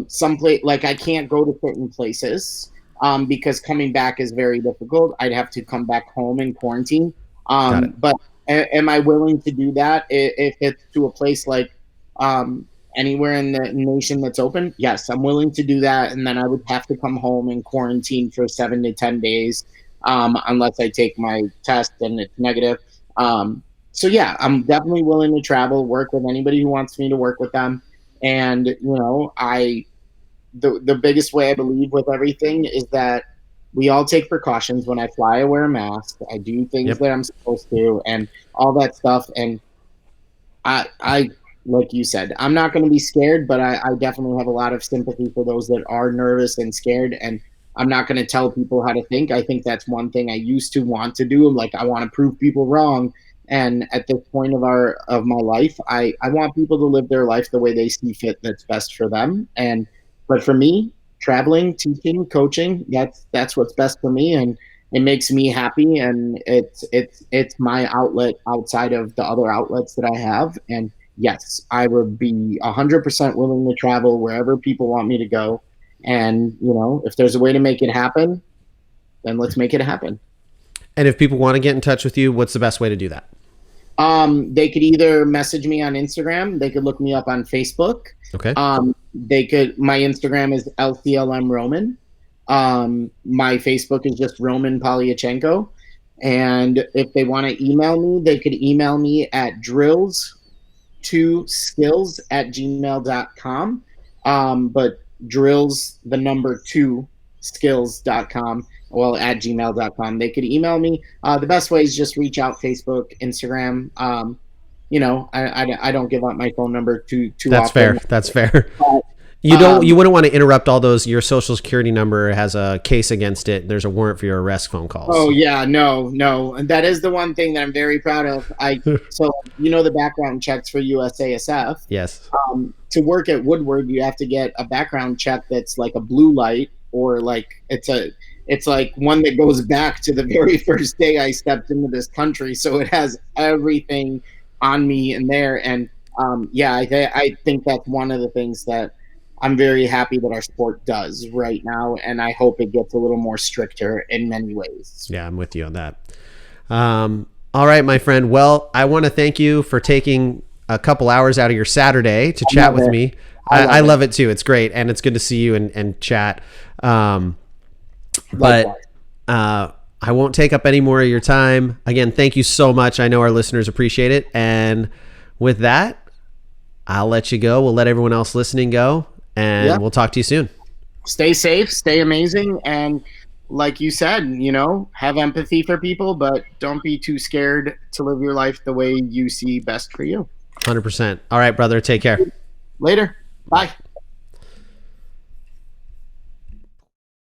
Some place like I can't go to certain places because coming back is very difficult. I'd have to come back home and quarantine. Got it. But am I willing to do that if it's to a place like um, anywhere in the nation that's open? Yes, I'm willing to do that, and then I would have to come home and quarantine for 7 to 10 days unless I take my test and it's negative. So yeah, I'm definitely willing to travel, work with anybody who wants me to work with them. And I the biggest way I believe with everything is that we all take precautions. When I fly, I wear a mask. I do things Yep. that I'm supposed to, and all that stuff. And I like you said, I'm not going to be scared, but I definitely have a lot of sympathy for those that are nervous and scared. And I'm not going to tell people how to think. I think that's one thing I used to want to do. Like I want to prove people wrong. And at this point of my life, I want people to live their life the way they see fit. That's best for them. And but for me, traveling, teaching, coaching, that's what's best for me. And it makes me happy, and it's my outlet outside of the other outlets that I have. And yes, I would be 100% willing to travel wherever people want me to go. And if there's a way to make it happen, then let's make it happen. And if people want to get in touch with you, what's the best way to do that? They could either message me on Instagram. They could look me up on Facebook. Okay. They could. My Instagram is LCLM Roman. My Facebook is just Roman Polyachenko. And if they want to email me, they could email me at drills2skills@gmail.com. But drills, the number 2skills.com, well, at gmail.com. They could email me. The best way is just reach out Facebook, Instagram. I don't give out my phone number too That's often. fair. That's fair. But, You wouldn't want to interrupt all those. Your social security number has a case against it. There's a warrant for your arrest phone calls. Oh yeah, no. And that is the one thing that I'm very proud of. So the background checks for USASF. Yes. To work at Woodward, you have to get a background check that's like a blue light, or like it's like one that goes back to the very first day I stepped into this country. So it has everything on me in there. And I think that's one of the things that I'm very happy that our sport does right now, and I hope it gets a little more stricter in many ways. Yeah, I'm with you on that. All right, my friend. Well, I want to thank you for taking a couple hours out of your Saturday to chat with me. I love it too. It's great, and it's good to see you and chat. But I won't take up any more of your time. Again, thank you so much. I know our listeners appreciate it. And with that, I'll let you go. We'll let everyone else listening go. And we'll talk to you soon. Stay safe, stay amazing, and like you said, have empathy for people, but don't be too scared to live your life the way you see best for you. 100%. All right, brother. Take care. Later. Bye.